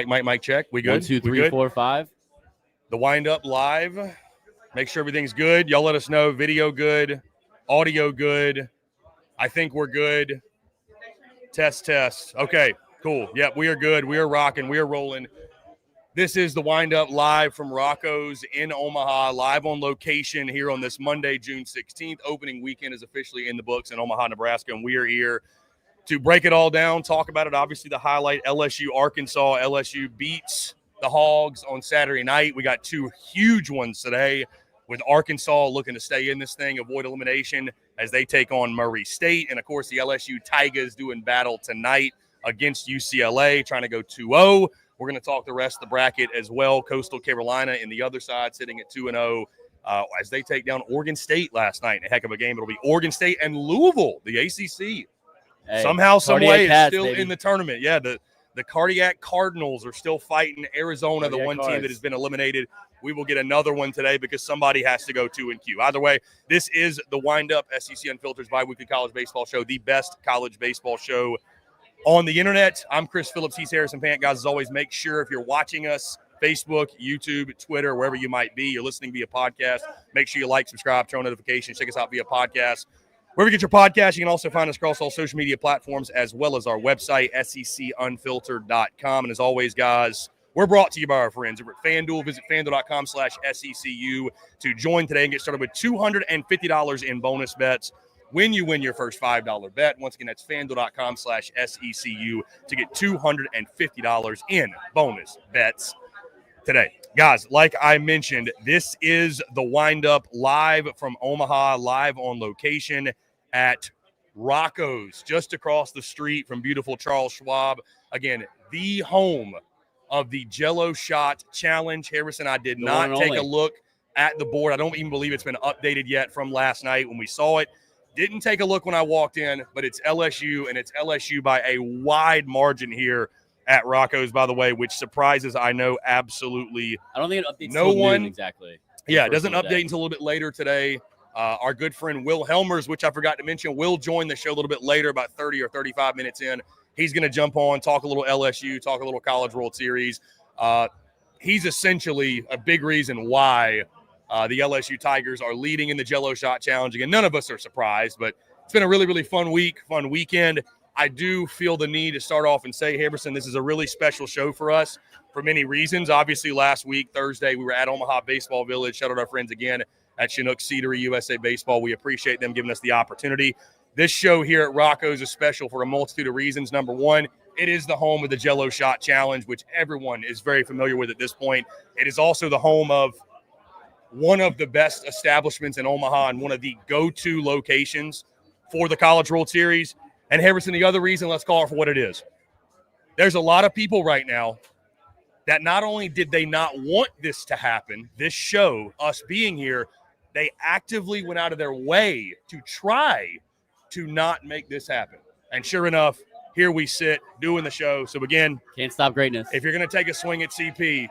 Mic, check. We good? 1, 2, 3, 4, 5. The Windup live. Make sure everything's good. Y'all let us know. Video good. Audio good. I think we're good. Test. Okay, cool. Yep, we are good. We are rocking. We are rolling. This is the Windup live from Rocco's in Omaha, live on location here on this Monday, June 16th. Opening weekend is officially in the books in Omaha, Nebraska, and we are here to break it all down, talk about it. Obviously, the highlight, LSU, Arkansas. LSU beats the Hogs on Saturday night. We got two huge ones today with Arkansas looking to stay in this thing, avoid elimination as they take on Murray State. And, of course, the LSU Tigers doing battle tonight against UCLA, trying to go 2-0. We're going to talk the rest of the bracket as well. Coastal Carolina in the other side sitting at 2-0 as they take down Oregon State last night. A heck of a game. It'll be Oregon State and Louisville, the ACC. Hey, somehow, some way, it's still baby. in the tournament. Yeah, the Cardiac Cardinals are still fighting Arizona, the one team that has been eliminated. We will get another one today because somebody has to go 2-Q. Either way, this is the Windup SEC Unfiltered bi-weekly college baseball show, the best college baseball show on the internet. I'm Chris Phillips. He's Harrison Fant. Guys, as always, make sure if you're watching us, Facebook, YouTube, Twitter, wherever you might be, you're listening via podcast, make sure you like, subscribe, turn on notifications, check us out via podcast. Wherever you get your podcast, you can also find us across all social media platforms as well as our website, secunfiltered.com. And as always, guys, we're brought to you by our friends over at FANDUEL. Visit FANDUEL.com/SECU to join today and get started with $250 in bonus bets when you win your first $5 bet. Once again, that's FANDUEL.com/SECU to get $250 in bonus bets today. Guys, like I mentioned, this is the Windup live from Omaha, live on location at Rocco's, just across the street from beautiful Charles Schwab. Again, the home of the Jello Shot Challenge. Harrison, I did not take a look at the board. I don't even believe it's been updated yet from last night when we saw it. Didn't take a look when I walked in, but it's LSU, and it's LSU by a wide margin here at Rocco's, by the way, which surprises, I know, absolutely I don't think it updates no one. Noon exactly. Yeah, it doesn't update until a little bit later today. Our good friend Will Helmers, which I forgot to mention, will join the show a little bit later, about 30 or 35 minutes in. He's going to jump on, talk a little LSU, talk a little College World Series. He's essentially a big reason why the LSU Tigers are leading in the Jello Shot Challenge. Again, none of us are surprised, but it's been a really, really fun week, fun weekend. I do feel the need to start off and say, Harrison, this is a really special show for us for many reasons. Obviously, last week, Thursday, we were at Omaha Baseball Village. Shout out our friends again at Chinook Cedary USA Baseball. We appreciate them giving us the opportunity. This show here at Rocco's is special for a multitude of reasons. Number one, it is the home of the Jello Shot Challenge, which everyone is very familiar with at this point. It is also the home of one of the best establishments in Omaha and one of the go-to locations for the College World Series. And Harrison, the other reason, let's call it for what it is. There's a lot of people right now that not only did they not want this to happen, this show, us being here, they actively went out of their way to try to not make this happen. And sure enough, here we sit doing the show. So again, can't stop greatness. If you're going to take a swing at CP,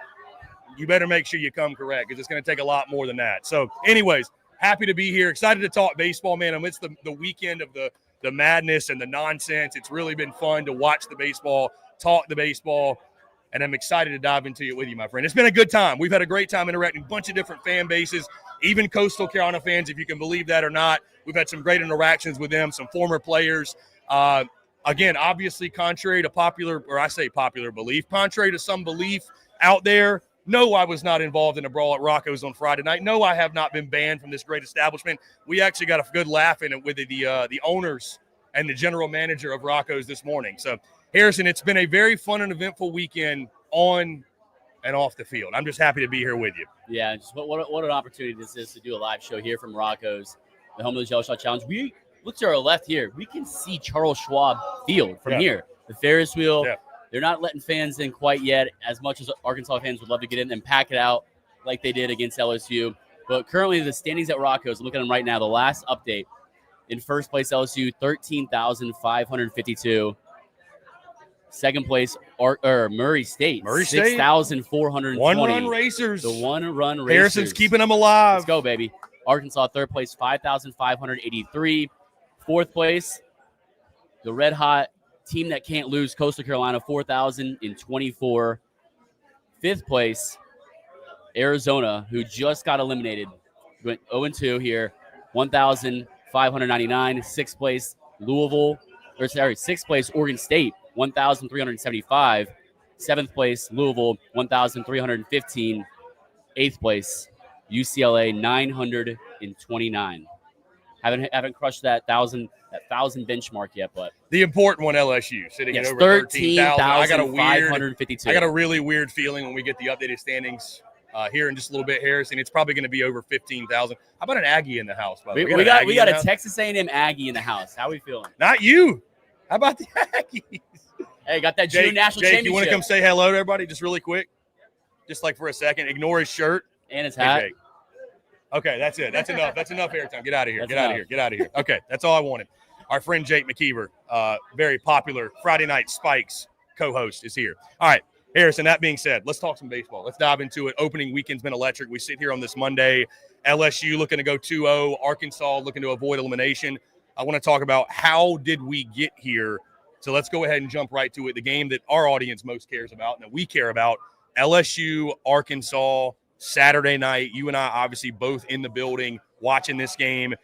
you better make sure you come correct because it's going to take a lot more than that. So anyways, happy to be here. Excited to talk baseball, man. Amidst the weekend of the madness and the nonsense. It's really been fun to watch the baseball, talk the baseball, and I'm excited to dive into it with you, my friend. It's been a good time. We've had a great time interacting with a bunch of different fan bases, even Coastal Carolina fans, if you can believe that or not. We've had some great interactions with them, some former players. Again, obviously, contrary to popular belief, contrary to some belief out there, no, I was not involved in a brawl at Rocco's on Friday night. No, I have not been banned from this great establishment. We actually got a good laugh in it with the owners and the general manager of Rocco's this morning. So, Harrison, it's been a very fun and eventful weekend on and off the field. I'm just happy to be here with you. Yeah, just what an opportunity this is to do a live show here from Rocco's, the home of the Jello Shot Challenge. We look to our left here. We can see Charles Schwab Field from here. The Ferris wheel. Yeah. They're not letting fans in quite yet, as much as Arkansas fans would love to get in and pack it out like they did against LSU. But currently, the standings at Rocco's, look at them right now. The last update, in first place, LSU, 13,552. Second place, Murray State, 6,420. One-run racers. The one-run racers. Harrison's keeping them alive. Let's go, baby. Arkansas, third place, 5,583. Fourth place, the red-hot team that can't lose, Coastal Carolina, 4,024. 5th place, Arizona, who just got eliminated, went 0-2 here, 1,599. 6th place, Louisville, 6th place, Oregon State, 1,375. 7th place, Louisville, 1,315. 8th place, UCLA, 929. Haven't crushed that thousand benchmark yet, but the important one, LSU, sitting at over 13,000. I got a really weird feeling when we get the updated standings here in just a little bit, Harrison. It's probably going to be over 15,000. How about an Aggie in the house? By the way, we got a Texas A&M Aggie in the house. How are we feeling? Not you. How about the Aggies? Hey, got that June national championship. You want to come say hello to everybody, just really quick, just like for a second? Ignore his shirt and his hat. Hey, okay, that's it. That's enough. That's enough airtime. Get out of here. Get out of here. Okay, that's all I wanted. Our friend Jake McKeever, very popular Friday Night Spikes co-host, is here. All right, Harrison, that being said, let's talk some baseball. Let's dive into it. Opening weekend's been electric. We sit here on this Monday. LSU looking to go 2-0. Arkansas looking to avoid elimination. I want to talk about how did we get here. So let's go ahead and jump right to it. The game that our audience most cares about and that we care about, LSU, Arkansas, Saturday night. You and I obviously both in the building watching this game.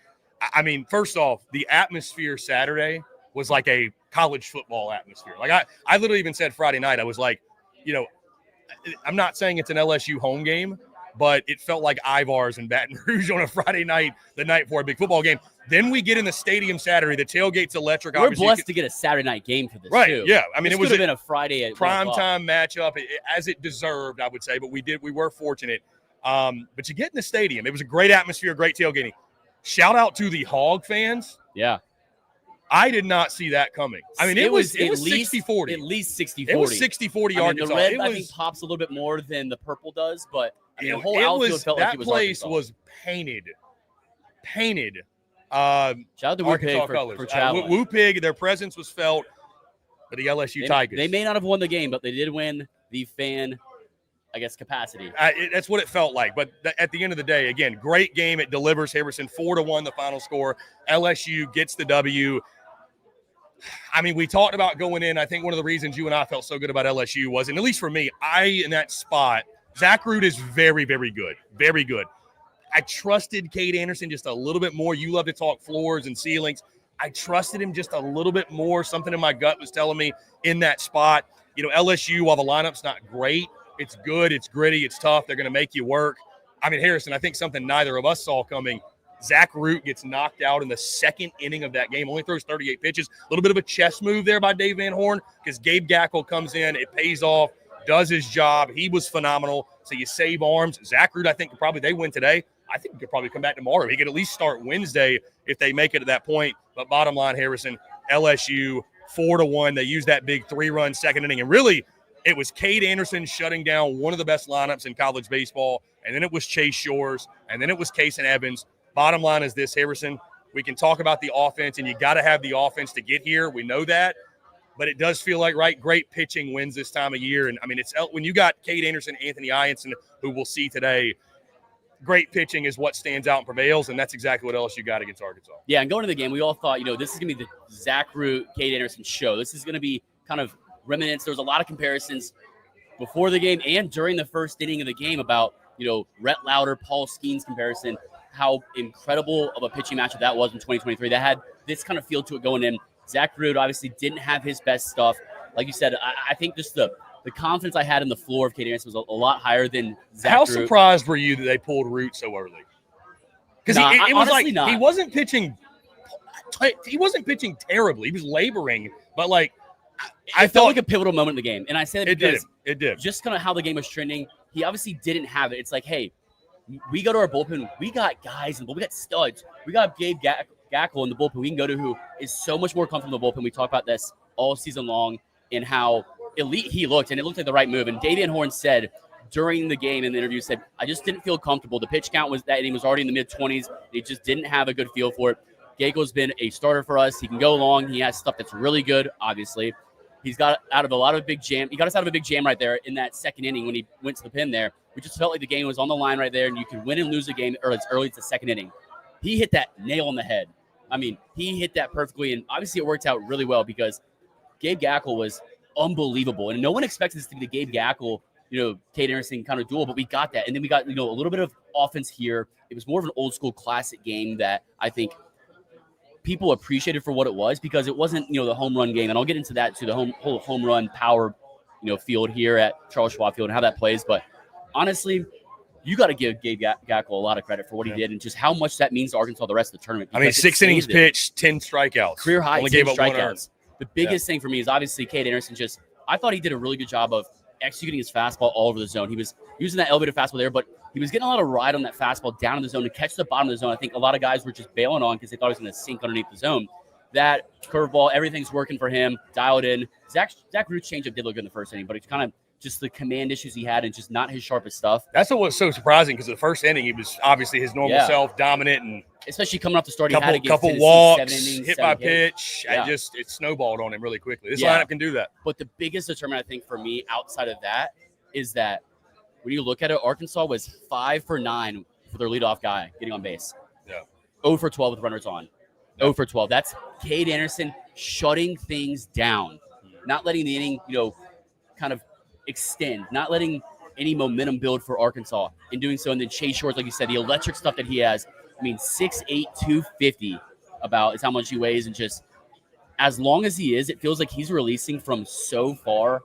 I mean, first off, the atmosphere Saturday was like a college football atmosphere. Like I literally even said Friday night, I was like, you know, I'm not saying it's an LSU home game, but it felt like Ivar's in Baton Rouge on a Friday night, the night before a big football game. Then we get in the stadium Saturday. The tailgate's electric. We're blessed to get a Saturday night game for this, right? Too. Yeah, I mean, it would have been a Friday at prime time matchup, as it deserved, I would say. But we were fortunate. But you get in the stadium. It was a great atmosphere, great tailgating. Shout out to the Hog fans. Yeah. I did not see that coming. I mean, it was 60-40. At least 60-40. It was 60-40 Arkansas. The red, I think, pops a little bit more than the purple does, but the whole outfield felt like it was Arkansas. That place was painted. Shout out to Woo Pig for traveling. Woo Pig, their presence was felt for the LSU Tigers. They may not have won the game, but they did win the fan, I guess, capacity. That's what it felt like. But at the end of the day, again, great game. It delivers. Harrison 4-1, the final score. LSU gets the W. I mean, we talked about going in. I think one of the reasons you and I felt so good about LSU was, and at least for me, in that spot, Zach Root is very, very good. Very good. I trusted Cade Anderson just a little bit more. You love to talk floors and ceilings. I trusted him just a little bit more. Something in my gut was telling me in that spot. You know, LSU, while the lineup's not great, it's good, it's gritty, it's tough. They're going to make you work. I mean, Harrison, I think something neither of us saw coming. Zach Root gets knocked out in the second inning of that game. Only throws 38 pitches. A little bit of a chess move there by Dave Van Horn because Gabe Gackle comes in. It pays off, does his job. He was phenomenal. So you save arms. Zach Root, I think they win today. I think he could probably come back tomorrow. He could at least start Wednesday if they make it to that point. But bottom line, Harrison, LSU 4-1. They used that big 3-run second inning. And really, it was Cade Anderson shutting down one of the best lineups in college baseball. And then it was Chase Shores. And then it was Kason Evans. Bottom line is this, Harrison, we can talk about the offense, and you got to have the offense to get here. We know that. But it does feel like, right, great pitching wins this time of year. And, I mean, it's when you got Cade Anderson, Anthony Ianson, who we'll see today, great pitching is what stands out and prevails, and that's exactly what LSU got against Arkansas. Yeah, and going to the game, we all thought, this is going to be the Zach Root, Cade Anderson show. This is going to be kind of remnants. There was a lot of comparisons before the game and during the first inning of the game about, Rhett Lauder, Paul Skeens comparison, how incredible of a pitching matchup that was in 2023. That had this kind of feel to it going in. Zach Root obviously didn't have his best stuff. Like you said, I think just the confidence I had in the floor of Cade Anderson was a lot higher than Zach How Root. surprised were you that they pulled Root so early? Because it was like he wasn't pitching. He wasn't pitching terribly. He was laboring, but I felt like a pivotal moment in the game, and I said it did. Just kind of how the game was trending. He obviously didn't have it. It's like, hey, we go to our bullpen. We got guys in the bullpen. We got studs. We got Gabe Gackle in the bullpen. We can go to who is so much more comfortable in the bullpen. We talk about this all season long and how elite he looked, and it looked like the right move. And Dave Van Horn said during the game in the interview, said, I just didn't feel comfortable. The pitch count was that inning was already in the mid-20s. He just didn't have a good feel for it. Gackle's been a starter for us. He can go long. He has stuff that's really good, obviously. He's got out of a lot of big jam. He got us out of a big jam right there in that second inning when he went to the pin there. We just felt like the game was on the line right there, and you can win and lose a game as early as the second inning. He hit that nail on the head. I mean, he hit that perfectly, and obviously it worked out really well because Gabe Gackle was unbelievable. And no one expected this to be the Gabe Gackle Cade Anderson kind of duel, but we got that. And then we got, a little bit of offense here. It was more of an old school classic game that I think people appreciated for what it was, because it wasn't, the home run game. And I'll get into that too, the whole home run power, field here at Charles Schwab Field and how that plays. But honestly, you got to give Gabe Gackle a lot of credit for what he did and just how much that means to Arkansas the rest of the tournament. I mean, 6 innings pitched, 10 strikeouts. Career high, only 10 gave up strikeouts. The biggest thing for me is obviously Cade Anderson. I thought he did a really good job of executing his fastball all over the zone. He was using that elevated fastball there, but he was getting a lot of ride on that fastball down in the zone to catch the bottom of the zone. I think a lot of guys were just bailing on because they thought it was going to sink underneath the zone. That curveball, everything's working for him, dialed in. Zach Root's changeup did look good in the first inning, but it's kind of just the command issues he had and just not his sharpest stuff. That's what was so surprising, because the first inning, he was obviously his normal self, dominant, and especially coming off the start, he had against couple Tennessee, walks, 7 innings, hit by pitch, and it snowballed on him really quickly. This lineup can do that. But the biggest determinant, I think, for me outside of that is that when you look at it, Arkansas was 5 for 9 for their leadoff guy getting on base. Yeah. 0 for 12 with runners on. 0 for 12. That's Cade Anderson shutting things down, not letting the inning, kind of extend, not letting any momentum build for Arkansas in doing so. And then Chase Shores, like you said, the electric stuff that he has. I mean, 6'8", 250 about is how much he weighs. And just as long as he is, it feels like he's releasing from so far,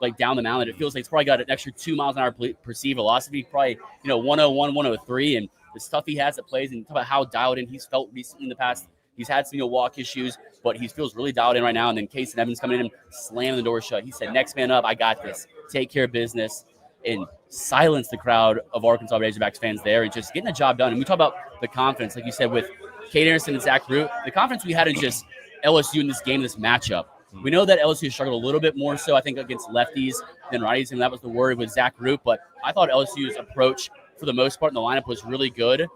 like down the mound, that it feels like it's probably got an extra 2 miles an hour perceived velocity, probably, 101, 103. And the stuff he has that plays, and talk about how dialed in he's felt recently in the past. He's had some walk issues, but he feels really dialed in right now. And then Casey Evans coming in and slamming the door shut. He said, next man up, I got this. Take care of business. And silence the crowd of Arkansas Razorbacks fans there and just getting the job done. And we talk about the confidence, like you said, with Cade Anderson and Zach Root, the confidence we had in just LSU in this game, this matchup. We know that LSU struggled a little bit more so, I think, against lefties than righties, and that was the worry with Zach Root. But I thought LSU's approach, for the most part, in the lineup was really good,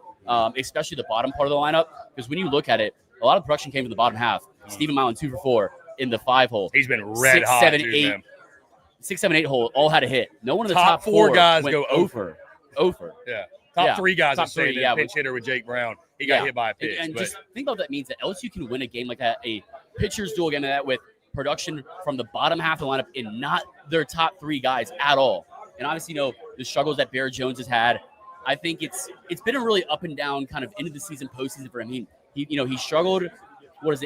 especially the bottom part of the lineup, because when you look at it, a lot of production came from the bottom half. Stephen Milan, 2 for 4 in the 5-hole. He's been red hot, 6, 7, 8 hole all had a hit. No one of the top four guys went go over. Yeah. Top 3 guys top are saying three, pinch hitter with Jake Brown. He got hit by a pitch. And just think about what that means, that LSU can win a game like that, a pitcher's duel game like that, with production from the bottom half of the lineup and not their top 3 guys at all. And obviously, the struggles that Bear Jones has had, I think it's been a really up and down kind of end of the season, postseason for him. He struggled,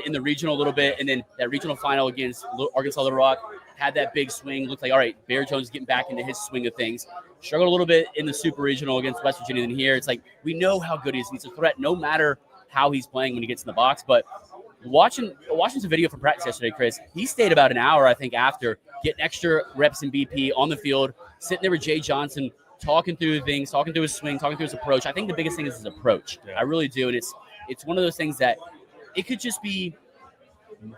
in the regional a little bit, and then that regional final against Arkansas Little Rock had that big swing. Looked like, all right, Bear Jones is getting back into his swing of things. Struggled a little bit in the super regional against West Virginia. And here, it's like, we know how good he is. He's a threat no matter how he's playing when he gets in the box. But watching some video from practice yesterday, Chris, he stayed about an hour, I think, after getting extra reps in BP on the field, sitting there with Jay Johnson, talking through things, talking through his swing, talking through his approach. I think the biggest thing is his approach. Yeah. I really do. And it's one of those things that it could just be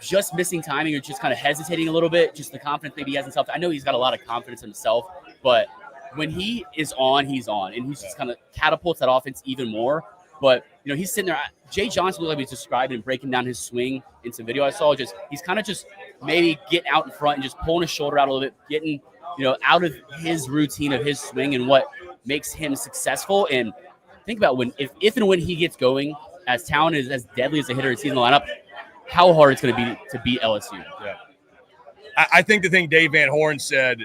just missing timing or just kind of hesitating a little bit, just the confidence maybe he has in himself. I know he's got a lot of confidence in himself, but when he is on, he's on. And he's just kind of catapults that offense even more. But, he's sitting there. Jay Johnson looked like he was describing and breaking down his swing in some video I saw. He's kind of just maybe getting out in front and just pulling his shoulder out a little bit, getting, out of his routine of his swing and what makes him successful. And think about if and when he gets going, as talented, as deadly as a hitter in season lineup, how hard it's going to be to beat LSU. Yeah. I think the thing Dave Van Horn said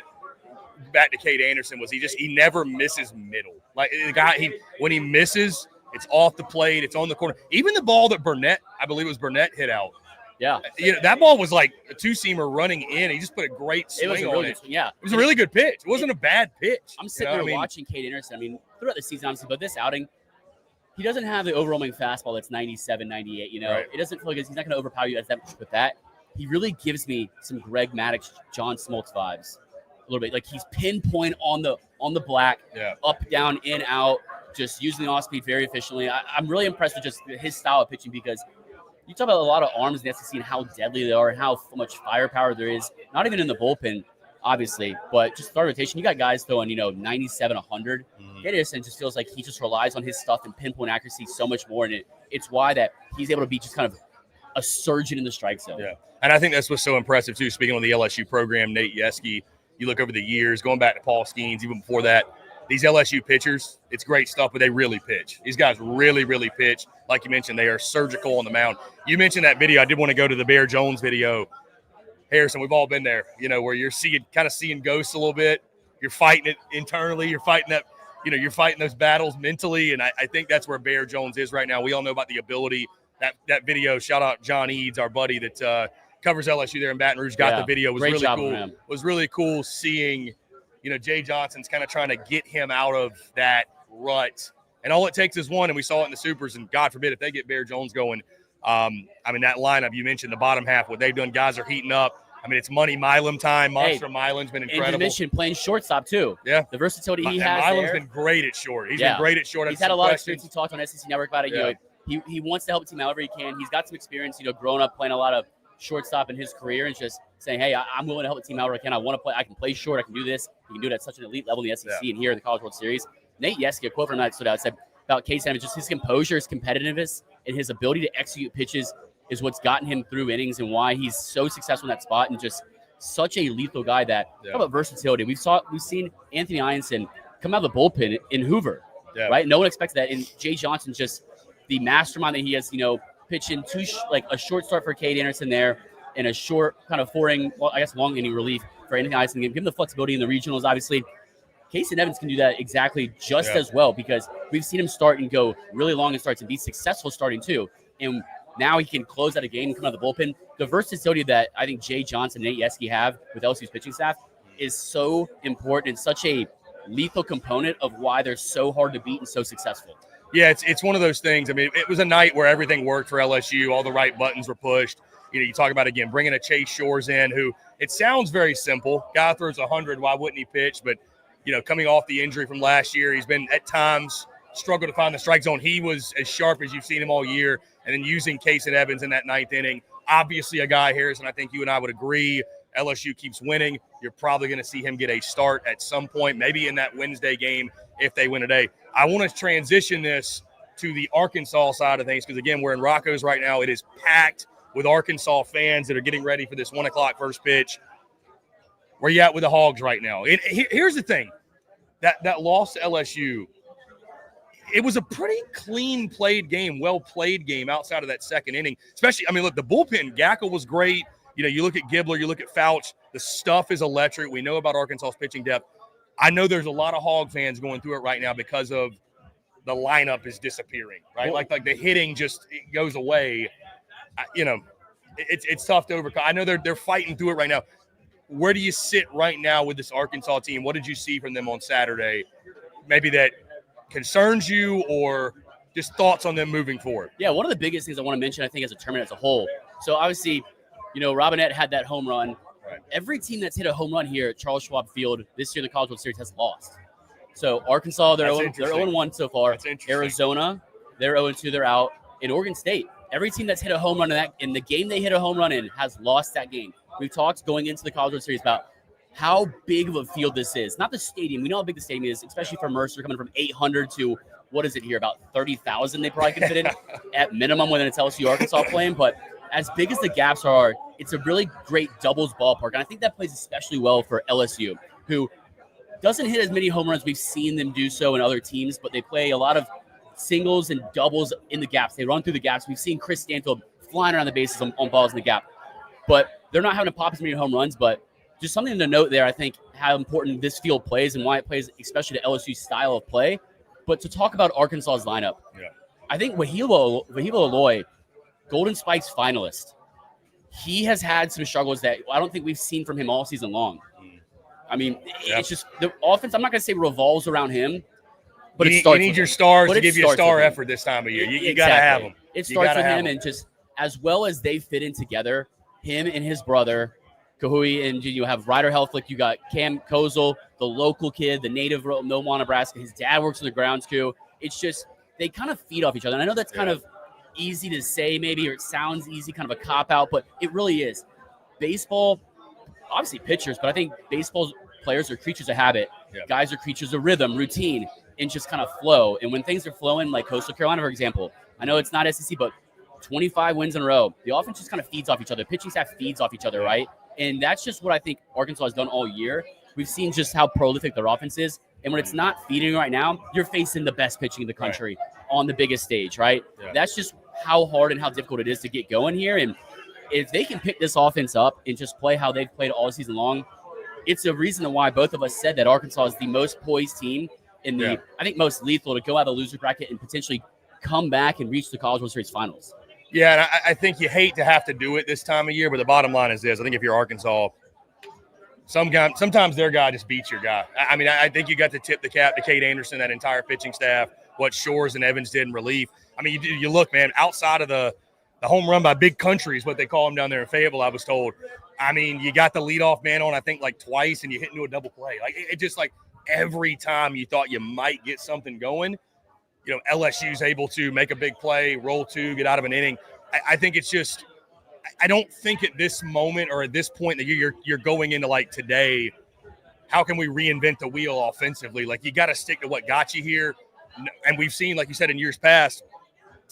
back to Cade Anderson was he never misses middle. Like the guy, when he misses, it's off the plate, it's on the corner. Even the ball that I believe it was Burnett hit out. Yeah. That ball was like a 2-seamer running in. He just put a great swing on it. Yeah. It was a really good pitch. It wasn't a bad pitch. I'm sitting there watching Cade Anderson. Throughout the season, obviously, but this outing, he doesn't have the overwhelming fastball that's 97, 98. Right. It doesn't feel like he's not going to overpower you as that much with that. He really gives me some Greg Maddux, John Smoltz vibes a little bit. Like he's pinpoint on the black, up, down, in, out, just using the off speed very efficiently. I'm really impressed with just his style of pitching, because you talk about a lot of arms in the SEC and how deadly they are and how much firepower there is, not even in the bullpen, obviously, but just start rotation. You got guys throwing, 97, 100. Anderson just feels like he just relies on his stuff and pinpoint accuracy so much more. And it's why that he's able to be just kind of a surgeon in the strike zone. Yeah. And I think that's what's so impressive, too. Speaking on the LSU program, Nate Yeski, you look over the years, going back to Paul Skeens, even before that, these LSU pitchers, it's great stuff, but they really pitch. These guys really, really pitch. Like you mentioned, they are surgical on the mound. You mentioned that video. I did want to go to the Bear Jones video. Harrison, we've all been there, where you're seeing ghosts a little bit. you're fighting it internally. You're fighting that, you're fighting those battles mentally. And I think that's where Bear Jones is right now. We all know about the ability. That video, shout out John Eads, our buddy that covers LSU there in Baton Rouge, got the video. It was really cool. It was really cool seeing, Jay Johnson's kind of trying to get him out of that rut. And all it takes is one, and we saw it in the Supers, and God forbid if they get Bear Jones going. That lineup, you mentioned the bottom half, what they've done, guys are heating up. It's Money Milam time. Monster Milam's been incredible. And Mission playing shortstop, too. Yeah. The versatility he has Milam's been great at short. He's been great at short. He's had a lot of experience. He talked on SEC Network about it. He wants to help the team however he can. He's got some experience, growing up playing a lot of shortstop in his career and just saying, hey, I'm willing to help the team however I can. I want to play. I can play short. I can do this. He can do it at such an elite level in the SEC and here in the College World Series. Nate Yeske, a quote from that stood out, said about Case Evans, just his composure, his competitiveness, and his ability to execute pitches is what's gotten him through innings and why he's so successful in that spot and just such a lethal guy that talk about versatility. We've seen Anthony Ianson come out of the bullpen in Hoover, right? No one expected that. And Jay Johnson, just the mastermind that he has, pitching a short start for Cade Anderson there and a short kind of long inning relief for Anthony Ianson. Give him the flexibility in the regionals, obviously. Casey Evans can do that exactly just as well because we've seen him start and go really long in starts and be successful starting too. And now he can close out a game and come out of the bullpen. The versatility that I think Jay Johnson and Nate Yeske have with LSU's pitching staff is so important and such a lethal component of why they're so hard to beat and so successful. Yeah, it's one of those things. It was a night where everything worked for LSU. All the right buttons were pushed. You talk about, again, bringing a Chase Shores in who it sounds very simple. Guy throws 100. Why wouldn't he pitch? But, coming off the injury from last year, he's been at times struggled to find the strike zone. He was as sharp as you've seen him all year. And then using Case and Evans in that ninth inning. Obviously a guy, Harrison, I think you and I would agree, LSU keeps winning. You're probably going to see him get a start at some point, maybe in that Wednesday game if they win today. I want to transition this to the Arkansas side of things because, again, we're in Rocco's right now. It is packed with Arkansas fans that are getting ready for this 1 o'clock first pitch. Where you at with the Hogs right now? Here's the thing. That loss to LSU, it was a pretty clean played game, well-played game outside of that second inning. Especially, look, the bullpen, Gackle was great. You look at Gibbler, you look at Fouch. The stuff is electric. We know about Arkansas's pitching depth. I know there's a lot of Hog fans going through it right now because of the lineup is disappearing, right? Like the hitting just goes away. It's tough to overcome. I know they're fighting through it right now. Where do you sit right now with this Arkansas team? What did you see from them on Saturday? Maybe that concerns you or just thoughts on them moving forward? Yeah, one of the biggest things I want to mention, I think, as a tournament as a whole. So, obviously, Robinette had that home run. Right. Every team that's hit a home run here at Charles Schwab Field this year in the College World Series has lost. So, Arkansas, they're 0-1 so far. Arizona, they're 0-2, they're out. In Oregon State, every team that's hit a home run in the game they hit a home run in has lost that game. We've talked going into the College World Series about how big of a field this is. Not the stadium. We know how big the stadium is, especially for Mercer, coming from 800 to, what is it here, about 30,000 they probably can fit in at minimum when it's LSU Arkansas playing. But as big as the gaps are, it's a really great doubles ballpark. And I think that plays especially well for LSU, who doesn't hit as many home runs we've seen them do so in other teams, but they play a lot of singles and doubles in the gaps. They run through the gaps. We've seen Chris Stanfield flying around the bases on balls in the gap. But they're not having to pop as many home runs, but just something to note there, I think, how important this field plays and why it plays especially to LSU's style of play. But to talk about Arkansas's lineup, I think Wahilo Aloy, Golden Spikes finalist, he has had some struggles that I don't think we've seen from him all season long. It's just the offense, I'm not going to say revolves around him, but you need your stars to give you a star effort this time of year. You got to have them. It starts with him, and just as well as they fit in together, him and his brother, Kahui, and you have Ryder Helflick. You got Cam Kozel, the local kid, the native of Omaha, Nebraska. His dad works in the grounds crew. It's just they kind of feed off each other. And I know that's kind of easy to say maybe, or it sounds easy, kind of a cop-out, but it really is. Baseball, obviously pitchers, but I think baseball players are creatures of habit. Yeah. Guys are creatures of rhythm, routine, and just kind of flow. And when things are flowing, like Coastal Carolina, for example, I know it's not SEC, but 25 wins in a row. The offense just kind of feeds off each other. Pitching staff feeds off each other, right? And that's just what I think Arkansas has done all year. We've seen just how prolific their offense is. And when it's not feeding right now, you're facing the best pitching in the country on the biggest stage, right? Yeah. That's just how hard and how difficult it is to get going here. And if they can pick this offense up and just play how they've played all season long, it's a reason why both of us said that Arkansas is the most poised team in the, I think, most lethal to go out of the loser bracket and potentially come back and reach the College World Series finals. Yeah, and I think you hate to have to do it this time of year, but the bottom line is this. I think if you're Arkansas, sometimes their guy just beats your guy. I mean, I think you got to tip the cap to Kate Anderson, that entire pitching staff, what Shores and Evans did in relief. I mean, you look, man, outside of the home run by Big Country is what they call him down there in Fayetteville, I was told. I mean, you got the leadoff man on, I think, like twice, and you hit into a double play. Like, it just like every time you thought you might get something going, you know, LSU's able to make a big play, roll two, get out of an inning. I think it's just – I don't think at this moment or at this point that you're going into like today, how can we reinvent the wheel offensively? Like, you got to stick to what got you here. And we've seen, like you said, in years past,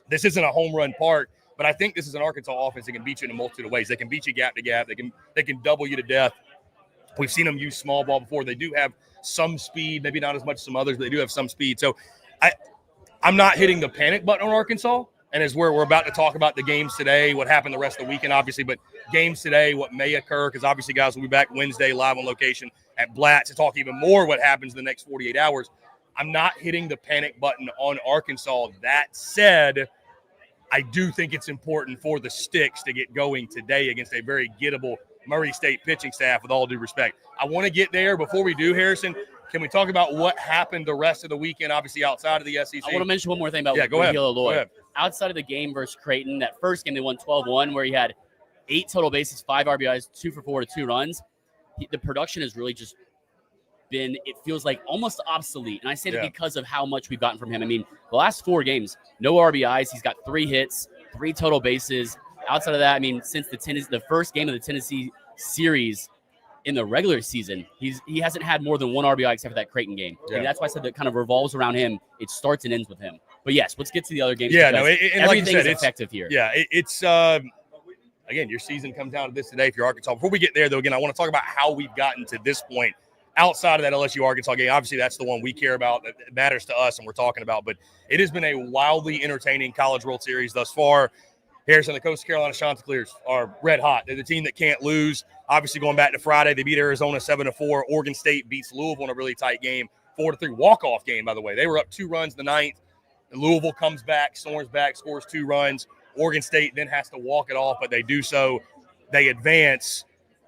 this isn't a home run park, but I think this is an Arkansas offense that can beat you in a multitude of ways. They can beat you gap to gap. They can double you to death. We've seen them use small ball before. They do have some speed, maybe not as much as some others, but they do have some speed. So I'm not hitting the panic button on Arkansas. And as we're about to talk about the games today, what happened the rest of the weekend, obviously, but games today, what may occur, because obviously, guys, we'll be back Wednesday live on location at Blatt to talk even more what happens in the next 48 hours. I'm not hitting the panic button on Arkansas. That said, I do think it's important for the Sticks to get going today against a very gettable Murray State pitching staff, with all due respect. I want to get there. Before we do, Harrison, can we talk about what happened the rest of the weekend, obviously outside of the SEC? I want to mention one more thing about go ahead. Outside of the game versus Creighton, that first game they won 12-1, where he had 8 total bases, 5 RBIs, 2 for 4 to 2 runs. The production has really just been, it feels like, almost obsolete. And I say that because of how much we've gotten from him. I mean, the last 4 games, no RBIs. He's got 3 hits, 3 total bases. Outside of that, I mean, since the first game of the Tennessee series in the regular season, he hasn't had more than 1 RBI except for that Creighton game. Yeah. And that's why I said that kind of revolves around him. It starts and ends with him. But yes, let's get to the other games. Yeah, no, everything like you said, is effective here. Yeah, it's again, your season comes down to this today if you're Arkansas. Before we get there, though, again, I want to talk about how we've gotten to this point outside of that LSU-Arkansas game. Obviously, that's the one we care about, that matters to us and we're talking about. But it has been a wildly entertaining College World Series thus far. Harrison, the Coastal Carolina Chanticleers are red hot. They're the team that can't lose. Obviously, going back to Friday, they beat Arizona 7-4. Oregon State beats Louisville in a really tight game, 4-3 walk-off game, by the way. They were up 2 runs in the 9th. Louisville comes back, storms back, scores 2 runs. Oregon State then has to walk it off, but they do so. They advance.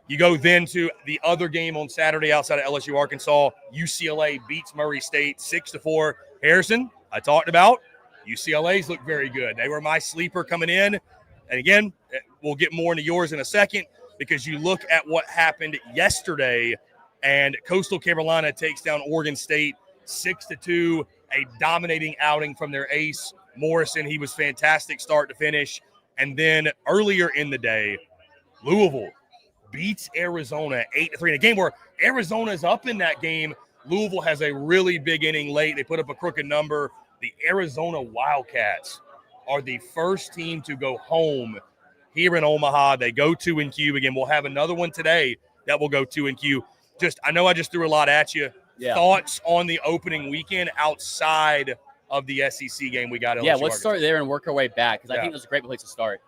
You go then to the other game on Saturday outside of LSU, Arkansas. UCLA beats Murray State 6-4. Harrison, I talked about. UCLA's look very good. They were my sleeper coming in. And again, we'll get more into yours in a second, because you look at what happened yesterday, and Coastal Carolina takes down Oregon State 6-2, a dominating outing from their ace, Morrison. He was fantastic start to finish. And then earlier in the day, Louisville beats Arizona 8-3 in a game where Arizona is up in that game. Louisville has a really big inning late. They put up a crooked number. The Arizona Wildcats are the first team to go home here in Omaha. They go 2-Q. Again, we'll have another one today that will go 2-Q. I know I just threw a lot at you. Yeah. Thoughts on the opening weekend outside of the SEC game we got? Yeah, let's start there and work our way back, because I think that's a great place to start.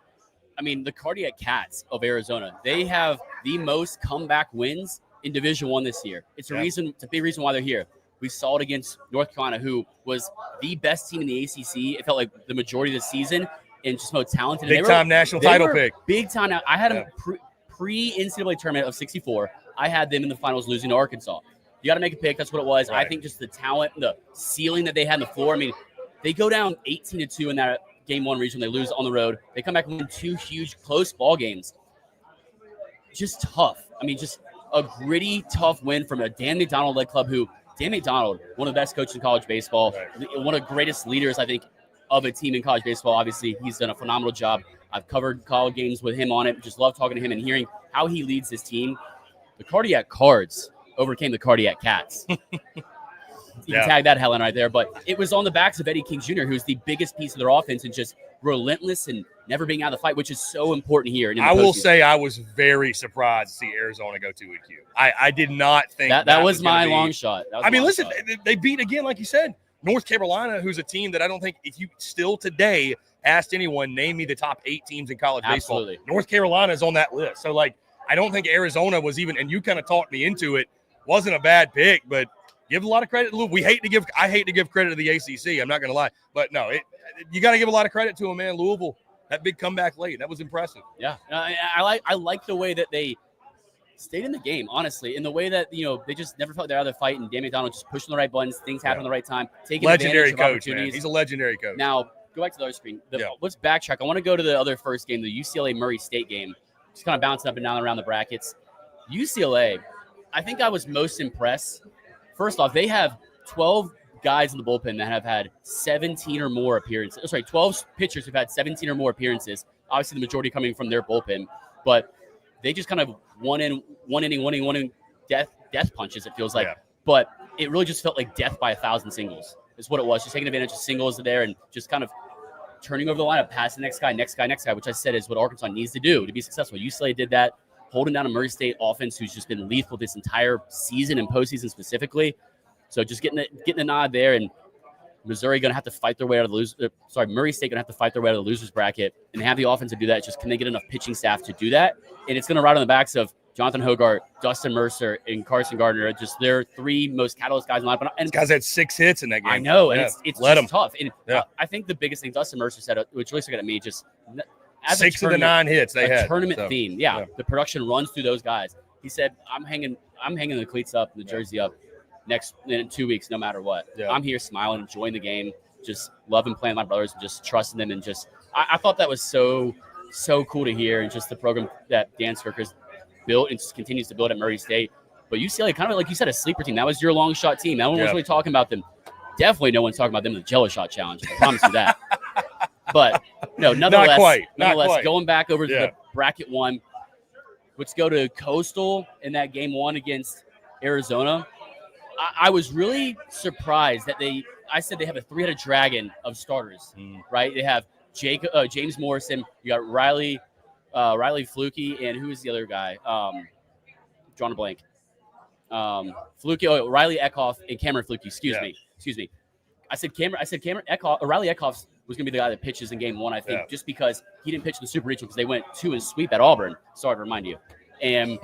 I mean, the Cardiac Cats of Arizona, they have the most comeback wins in Division I this year. It's a big reason why they're here. We saw it against North Carolina, who was the best team in the ACC. It felt like the majority of the season, and just most talented. Big-time national title pick. Big time. I had them pre-NCAA tournament of 64. I had them in the finals losing to Arkansas. You got to make a pick. That's what it was. Right. I think just the talent, the ceiling that they had on the floor. I mean, they go down 18-2 in that game 1 region. They lose on the road. They come back and win 2 huge close ball games. Just tough. I mean, just a gritty, tough win from a Dan McDonald-led club who – Dan McDonald, one of the best coaches in college baseball, one of the greatest leaders, I think, of a team in college baseball. Obviously, he's done a phenomenal job. I've covered college games with him on it. Just love talking to him and hearing how he leads his team. The Cardiac Cards overcame the Cardiac Cats. You can tag that Helen right there. But it was on the backs of Eddie King Jr., who's the biggest piece of their offense and just relentless and never being out of the fight, which is so important here. I will say I was very surprised to see Arizona go 2-Q. I did not think that was my long shot. I mean, listen, they beat, again, like you said, North Carolina, who's a team that I don't think, if you still today asked anyone, name me the top 8 teams in college baseball, North Carolina is on that list. So, like, I don't think Arizona was even, and you kind of talked me into it, wasn't a bad pick, but give a lot of credit to Louisville. I hate to give credit to the ACC. I'm not going to lie, but no, you got to give a lot of credit to them, man. Louisville, that big comeback late, that was impressive. Yeah, I like the way that they stayed in the game, honestly, in the way that, they just never felt they're out of the fight, and Dan McDonald just pushing the right buttons, things happen at the right time, taking legendary advantage of coach, opportunities. Man. He's a legendary coach. Now, go back to the other screen. Let's backtrack. I want to go to the other first game, the UCLA Murray State game. Just kind of bouncing up and down around the brackets. UCLA, I think I was most impressed. First off, they have 12 guys in the bullpen that have had 17 or more appearances. 12 pitchers who've had 17 or more appearances. Obviously, the majority coming from their bullpen, but they just kind of one inning, death punches, it feels like. Yeah. But it really just felt like death by 1,000 singles is what it was. Just taking advantage of singles there and just kind of turning over the lineup, pass the next guy, which I said is what Arkansas needs to do to be successful. UCLA did that, holding down a Murray State offense who's just been lethal this entire season and postseason specifically. So just getting the nod there, and Missouri going to have to fight their way out of the Murray State going to have to fight their way out of the losers bracket, and have the offense to do that. Just can they get enough pitching staff to do that? And it's going to ride on the backs of Jonathan Hogart, Dustin Mercer, and Carson Gardner. Just their three most catalyst guys in the lineup. And these guys had 6 hits in that game. I know, and it's just tough. And yeah. I think the biggest thing Dustin Mercer said, which really stuck out at me, just as 6 of the 9 hits they had. Tournament theme. Yeah, the production runs through those guys. He said, I'm hanging the cleats up and the jersey up in 2 weeks, no matter what. Yeah. I'm here smiling, enjoying the game, just loving playing with my brothers and just trusting them. And just, I thought that was so cool to hear. And just the program that Dan Skirker's built and just continues to build at Murray State. But UCLA, kind of like you said, a sleeper team. That was your long shot team. No one was really talking about them. Definitely no one's talking about them in the Jello Shot Challenge. I promise you that. But no, nonetheless, going back over to the bracket one, let's go to Coastal in that game 1 against Arizona. I was really surprised that I said they have a 3-headed dragon of starters, right? They have James Morrison, you got Riley Fluke, and who is the other guy? Drawing a blank. Riley Eckhoff and Cameron Fluke. Excuse me. I said Cameron Eckhoff. Riley Eckhoff was going to be the guy that pitches in game 1, I think, just because he didn't pitch in the Super Regional because they went 2 and sweep at Auburn. Sorry to remind you. And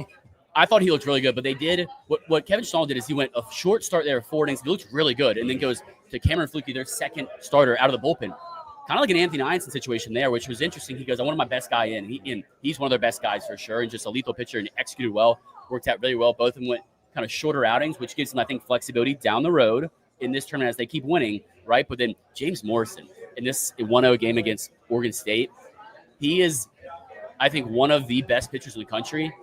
I thought he looked really good, but they did what Kevin Stallman did is he went a short start there, 4 innings. He looked really good, and then goes to Cameron Fluke, their second starter out of the bullpen. Kind of like an Anthony Einstein situation there, which was interesting. He goes, I wanted my best guy in. He's one of their best guys for sure, and just a lethal pitcher and executed well, worked out really well. Both of them went kind of shorter outings, which gives them, I think, flexibility down the road in this tournament as they keep winning, right? But then James Morrison in this 1-0 game against Oregon State, he is, I think, one of the best pitchers in the country,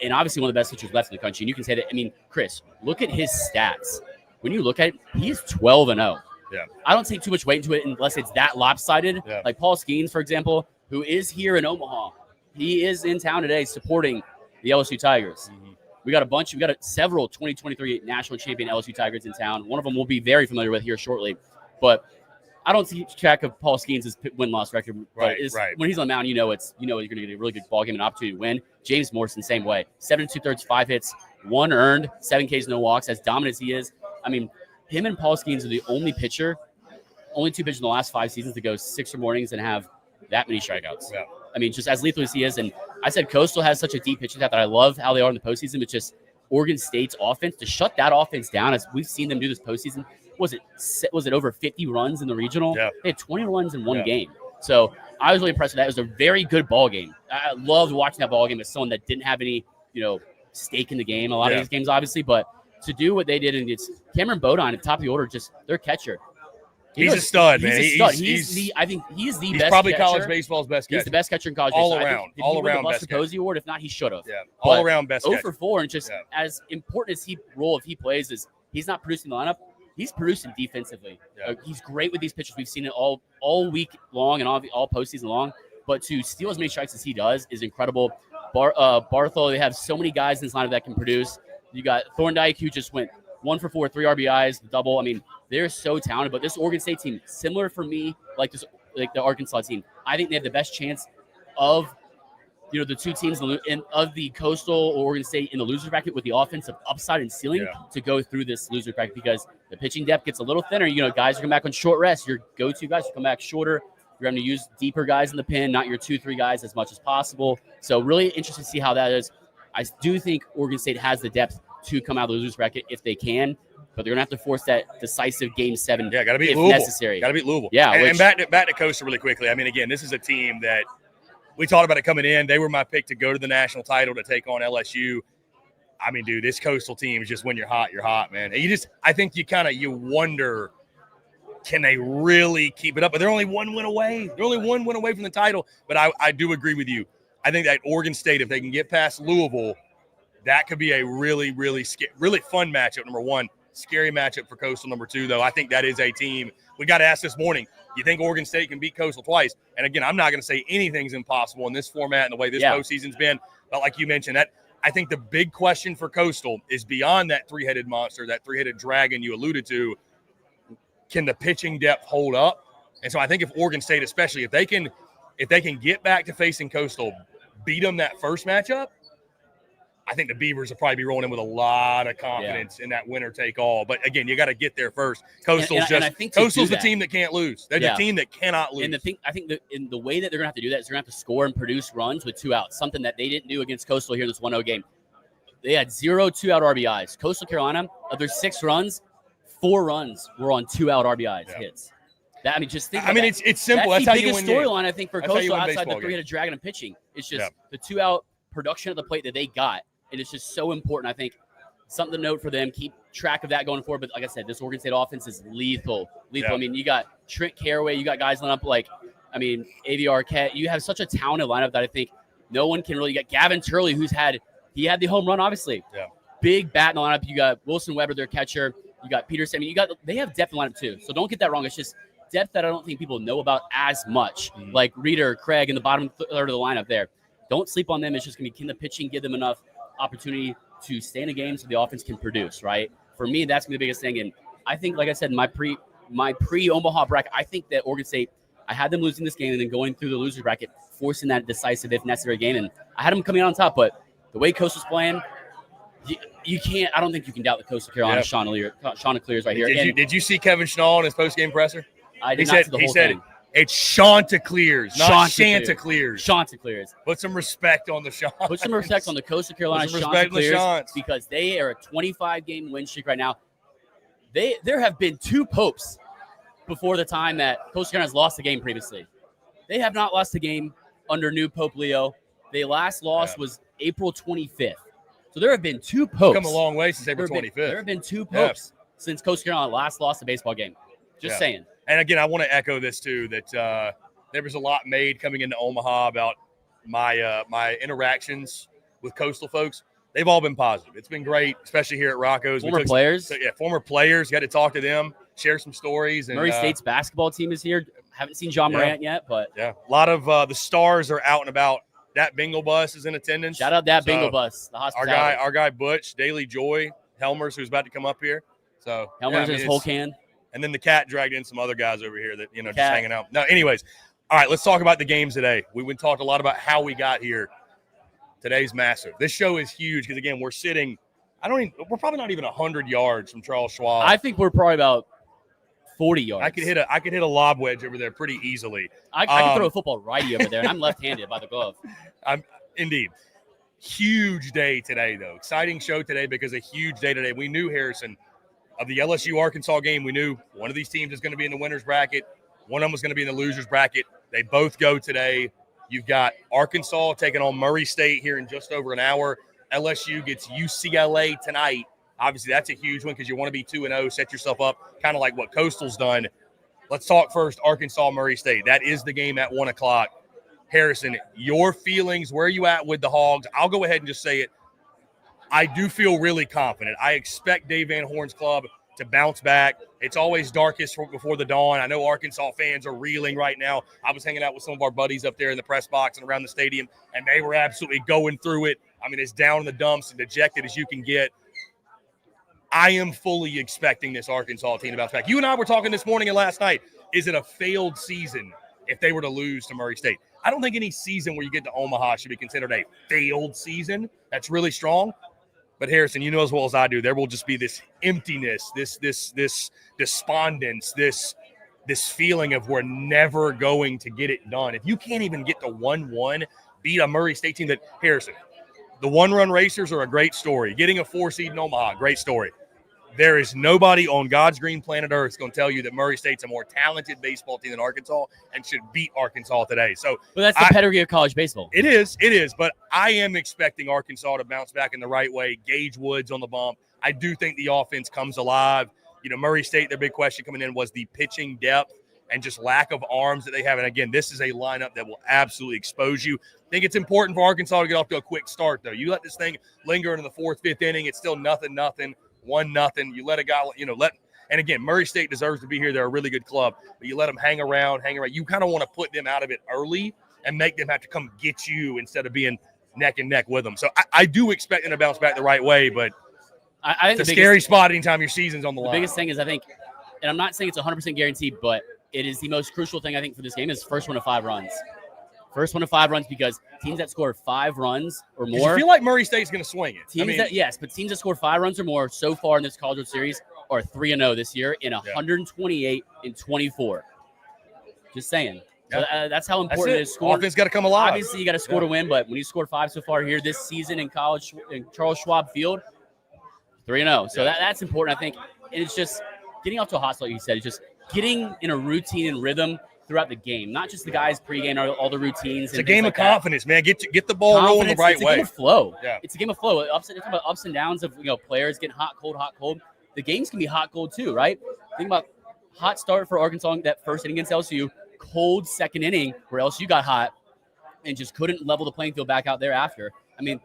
and obviously one of the best pitchers left in the country. And you can say that, I mean, Chris, look at his stats. When you look at it, he's 12-0. Yeah. I don't take too much weight into it unless it's that lopsided. Yeah. Like Paul Skeens, for example, who is here in Omaha. He is in town today supporting the LSU Tigers. Mm-hmm. We got several 2023 national champion LSU Tigers in town. One of them we'll be very familiar with here shortly. But I don't keep track of Paul Skeens' win-loss record. Right. When he's on the mound, you're going to get a really good ball game and opportunity to win. James Morrison, same way. 7 2/3, 5 hits, 1 earned, 7 Ks, no walks. As dominant as he is, I mean, him and Paul Skeens are the only 2 pitchers in the last 5 seasons to go 6 or more innings and have that many strikeouts. Yeah. I mean, just as lethal as he is. And I said Coastal has such a deep pitching staff that I love how they are in the postseason. But just Oregon State's offense, to shut that offense down, as we've seen them do this postseason, was it over 50 runs in the regional? Yeah. They had 20 runs in one game. So I was really impressed with that. It was a very good ball game. I loved watching that ball game as someone that didn't have any, stake in the game. A lot of these games, obviously, but to do what they did, and it's Cameron Bodine at the top of the order, just their catcher. He's a stud, man. I think he's best probably catcher. College baseball's best catcher. He's the best catcher in college all baseball. around. All around best catcher. Posey Award. If not, he should have. Yeah, all around best catcher. 0 for 4, and just as important as if he plays, is he's not producing the lineup. He's producing defensively. Yeah. He's great with these pitchers. We've seen it all week long and all postseason long. But to steal as many strikes as he does is incredible. Barthol, they have so many guys in this lineup that can produce. You got Thorndike, who just went 1 for 4, 3 RBIs, double. I mean, they're so talented. But this Oregon State team, similar for me, like the Arkansas team, I think they have the best chance of the 2 teams of the Coastal or Oregon State in the loser bracket with the offensive upside and ceiling to go through this loser bracket, because the pitching depth gets a little thinner. Guys are coming back on short rest. Your go-to guys will come back shorter. You're having to use deeper guys in the pen, not your 2-3 guys as much as possible. So really interesting to see how that is. I do think Oregon State has the depth to come out of the losers bracket if they can, but they're going to have to force that decisive Game 7 got to beat if Louisville. necessary. Got to beat Louisville. Yeah, and back to Coastal really quickly. I mean, again, this is a team that we talked about it coming in. They were my pick to go to the national title to take on LSU. I mean, dude, this Coastal team is just when you're hot, man. And I think you wonder, can they really keep it up? But they're only one win away. They're only one win away from the title. But I do agree with you. I think that Oregon State, if they can get past Louisville, that could be a really, really fun matchup, number one. Scary matchup for Coastal, number two, though. I think that is a team. We got to ask this morning, you think Oregon State can beat Coastal twice? And, again, I'm not going to say anything's impossible in this format and the way this postseason's been. But like you mentioned, I think the big question for Coastal is beyond that three-headed monster, that three-headed dragon you alluded to. Can the pitching depth hold up? And so I think if Oregon State, especially, if they can get back to facing Coastal, beat them that first matchup, I think the Beavers will probably be rolling in with a lot of confidence in that winner take all. But again, you got to get there first. Coastal's the team that can't lose. They're the team that cannot lose. And I think in the way that they're going to have to do that is they're going to have to score and produce runs with 2 outs, something that they didn't do against Coastal here in this 1-0 game. They had 0 2-out RBIs. Coastal Carolina, of their 6 runs, 4 runs were on 2-out RBIs hits. Just think. It's simple. That's how the you biggest win storyline I think for Coastal outside the three-headed games. dragon and pitching. It's just the 2-out production of the plate that they got. And it's just so important, I think. Something to note for them. Keep track of that going forward. But like I said, this Oregon State offense is lethal. Yeah. I mean, you got Trent Caraway. You got guys lined up A.V. Arquette. You have such a talented lineup that I think no one can really get. Gavin Turley, had the home run, obviously. Yeah. Big bat in the lineup. You got Wilson Weber, their catcher. You got Peterson. I mean, they have depth in the lineup too. So don't get that wrong. It's just depth that I don't think people know about as much. Like Reeder, Craig in the bottom third of the lineup there. Don't sleep on them. It's just going to be, can the pitching give them enough opportunity to stay in a game so the offense can produce, right? For me, that's going to be the biggest thing. And I think, like I said, my pre-Omaha bracket, I think that Oregon State, I had them losing this game and then going through the loser bracket, forcing that decisive, if necessary, game. And I had them coming out on top. But the way Coastal's playing, you can't. I don't think you can doubt the Coastal Carolina Chanticleers right here. Did you see Kevin Schnall in his post-game presser? I did not see the whole thing. It's Chanticleers, not Chanticleers. Chanticleers. Put some respect on the Chants. Put some respect on the Coastal Carolina Chanticleers because they are a 25-game win streak right now. There have been 2 popes before the time that Coastal Carolina has lost a game previously. They have not lost a game under new Pope Leo. They last lost was April 25th. So there have been 2 popes. Come a long way since April 25th. There have been 2 popes since Coastal Carolina last lost a baseball game. Just saying. And again, I want to echo this too, that there was a lot made coming into Omaha about my interactions with Coastal folks. They've all been positive. It's been great, especially here at Rocco's. Former players. Former players. Got to talk to them, share some stories. And, Murray State's basketball team is here. Haven't seen John Morant yet, but. Yeah, a lot of the stars are out and about. That bingo bus is in attendance. Shout out that bingo bus. The hospitality. Our guy Butch, Daily Joy, Helmers, who's about to come up here. So Helmers his whole can. And then the cat dragged in some other guys over here that, just hanging out. No, anyways. All right, let's talk about the games today. We talked a lot about how we got here. Today's massive. This show is huge because, again, we're sitting – we're probably not even 100 yards from Charles Schwab. I think we're probably about 40 yards. I could hit a lob wedge over there pretty easily. I could throw a football righty over there, and I'm left-handed by the glove. Indeed. Huge day today, though. Exciting show today because a huge day today. We knew, Harrison – of the LSU-Arkansas game, we knew one of these teams is going to be in the winner's bracket. One of them was going to be in the loser's bracket. They both go today. You've got Arkansas taking on Murray State here in just over an hour. LSU gets UCLA tonight. Obviously, that's a huge one because you want to be 2-0, set yourself up, kind of like what Coastal's done. Let's talk first Arkansas-Murray State. That is the game at 1 o'clock. Harrison, your feelings, where are you at with the Hogs? I'll go ahead and just say it. I do feel really confident. I expect Dave Van Horn's club to bounce back. It's always darkest before the dawn. I know Arkansas fans are reeling right now. I was hanging out with some of our buddies up there in the press box and around the stadium, and they were absolutely going through it. I mean, it's down in the dumps and dejected as you can get. I am fully expecting this Arkansas team to bounce back. You and I were talking this morning and last night. Is it a failed season if they were to lose to Murray State? I don't think any season where you get to Omaha should be considered a failed season. That's really strong. But Harrison, you know as well as I do, there will just be this emptiness, this despondence, this feeling of we're never going to get it done. If you can't even get to 1-1, beat a Murray State team that, Harrison, The one-run racers are a great story. Getting a 4 seed in Omaha, great story. There is nobody on God's green planet Earth going to tell you that Murray State's a more talented baseball team than Arkansas and should beat Arkansas today. So, but that's the pedigree of college baseball. It is. But I am expecting Arkansas to bounce back in the right way. Gage Woods on the bump. I do think the offense comes alive. Murray State, their big question coming in was the pitching depth and just lack of arms that they have. And again, this is a lineup that will absolutely expose you. I think it's important for Arkansas to get off to a quick start, though. You let this thing linger into the 4th, 5th inning, it's still 0-0. 1-0. You let a guy, and again, Murray State deserves to be here. They're a really good club, but you let them hang around. You kind of want to put them out of it early and make them have to come get you instead of being neck and neck with them. So I do expect them to bounce back the right way, but I think it's a scary spot anytime your season's on the line. The biggest thing is, I think, and I'm not saying it's 100% guaranteed, but it is the most crucial thing I think for this game is first 1 to 5 runs. First 1 to 5 runs, because teams that score 5 runs or more. You feel like Murray State's going to swing it. But teams that score 5 runs or more so far in this College World Series are 3-0 this year in 128-24. Just saying. So that's how important it is. Offense got to come alive. Obviously, you got to score to win, but when you scored 5 so far here this season in college in Charles Schwab Field, 3-0. So that's important, I think. And it's just getting off to a hot start, like you said. It's just getting in a routine and rhythm throughout the game, not just the guys pregame, all the routines. It's a game of confidence, man. Get the ball rolling the right way. It's a game of flow. Yeah. It's a game of flow. It's about ups and downs of players getting hot, cold. The games can be hot, cold too, right? Think about hot start for Arkansas that first inning against LSU, cold second inning where LSU got hot and just couldn't level the playing field back out there after. I mean,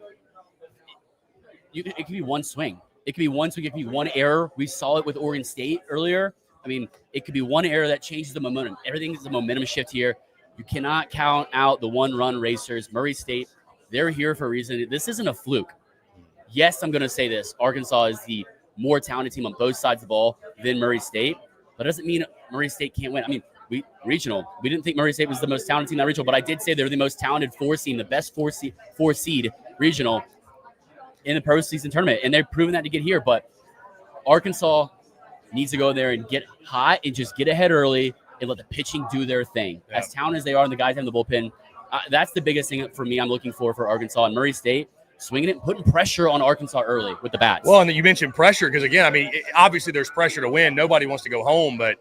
it could be one swing. It could be one swing. It could be one error. We saw it with Oregon State earlier. I mean, it could be one error that changes the momentum. Everything is a momentum shift here. You cannot count out the one-run racers. Murray State, they're here for a reason. This isn't a fluke. Yes, I'm going to say this. Arkansas is the more talented team on both sides of the ball than Murray State. But it doesn't mean Murray State can't win. I mean, we didn't think Murray State was the most talented team in that regional, but I did say they're the most talented 4 seed, the best 4 seed regional in the postseason tournament. And they've proven that to get here. But Arkansas needs to go there and get hot and just get ahead early and let the pitching do their thing. Yeah. As talented as they are and the guys in the bullpen, that's the biggest thing for me I'm looking for Arkansas. And Murray State, swinging it, putting pressure on Arkansas early with the bats. Well, and you mentioned pressure because, again, I mean, obviously there's pressure to win. Nobody wants to go home. But,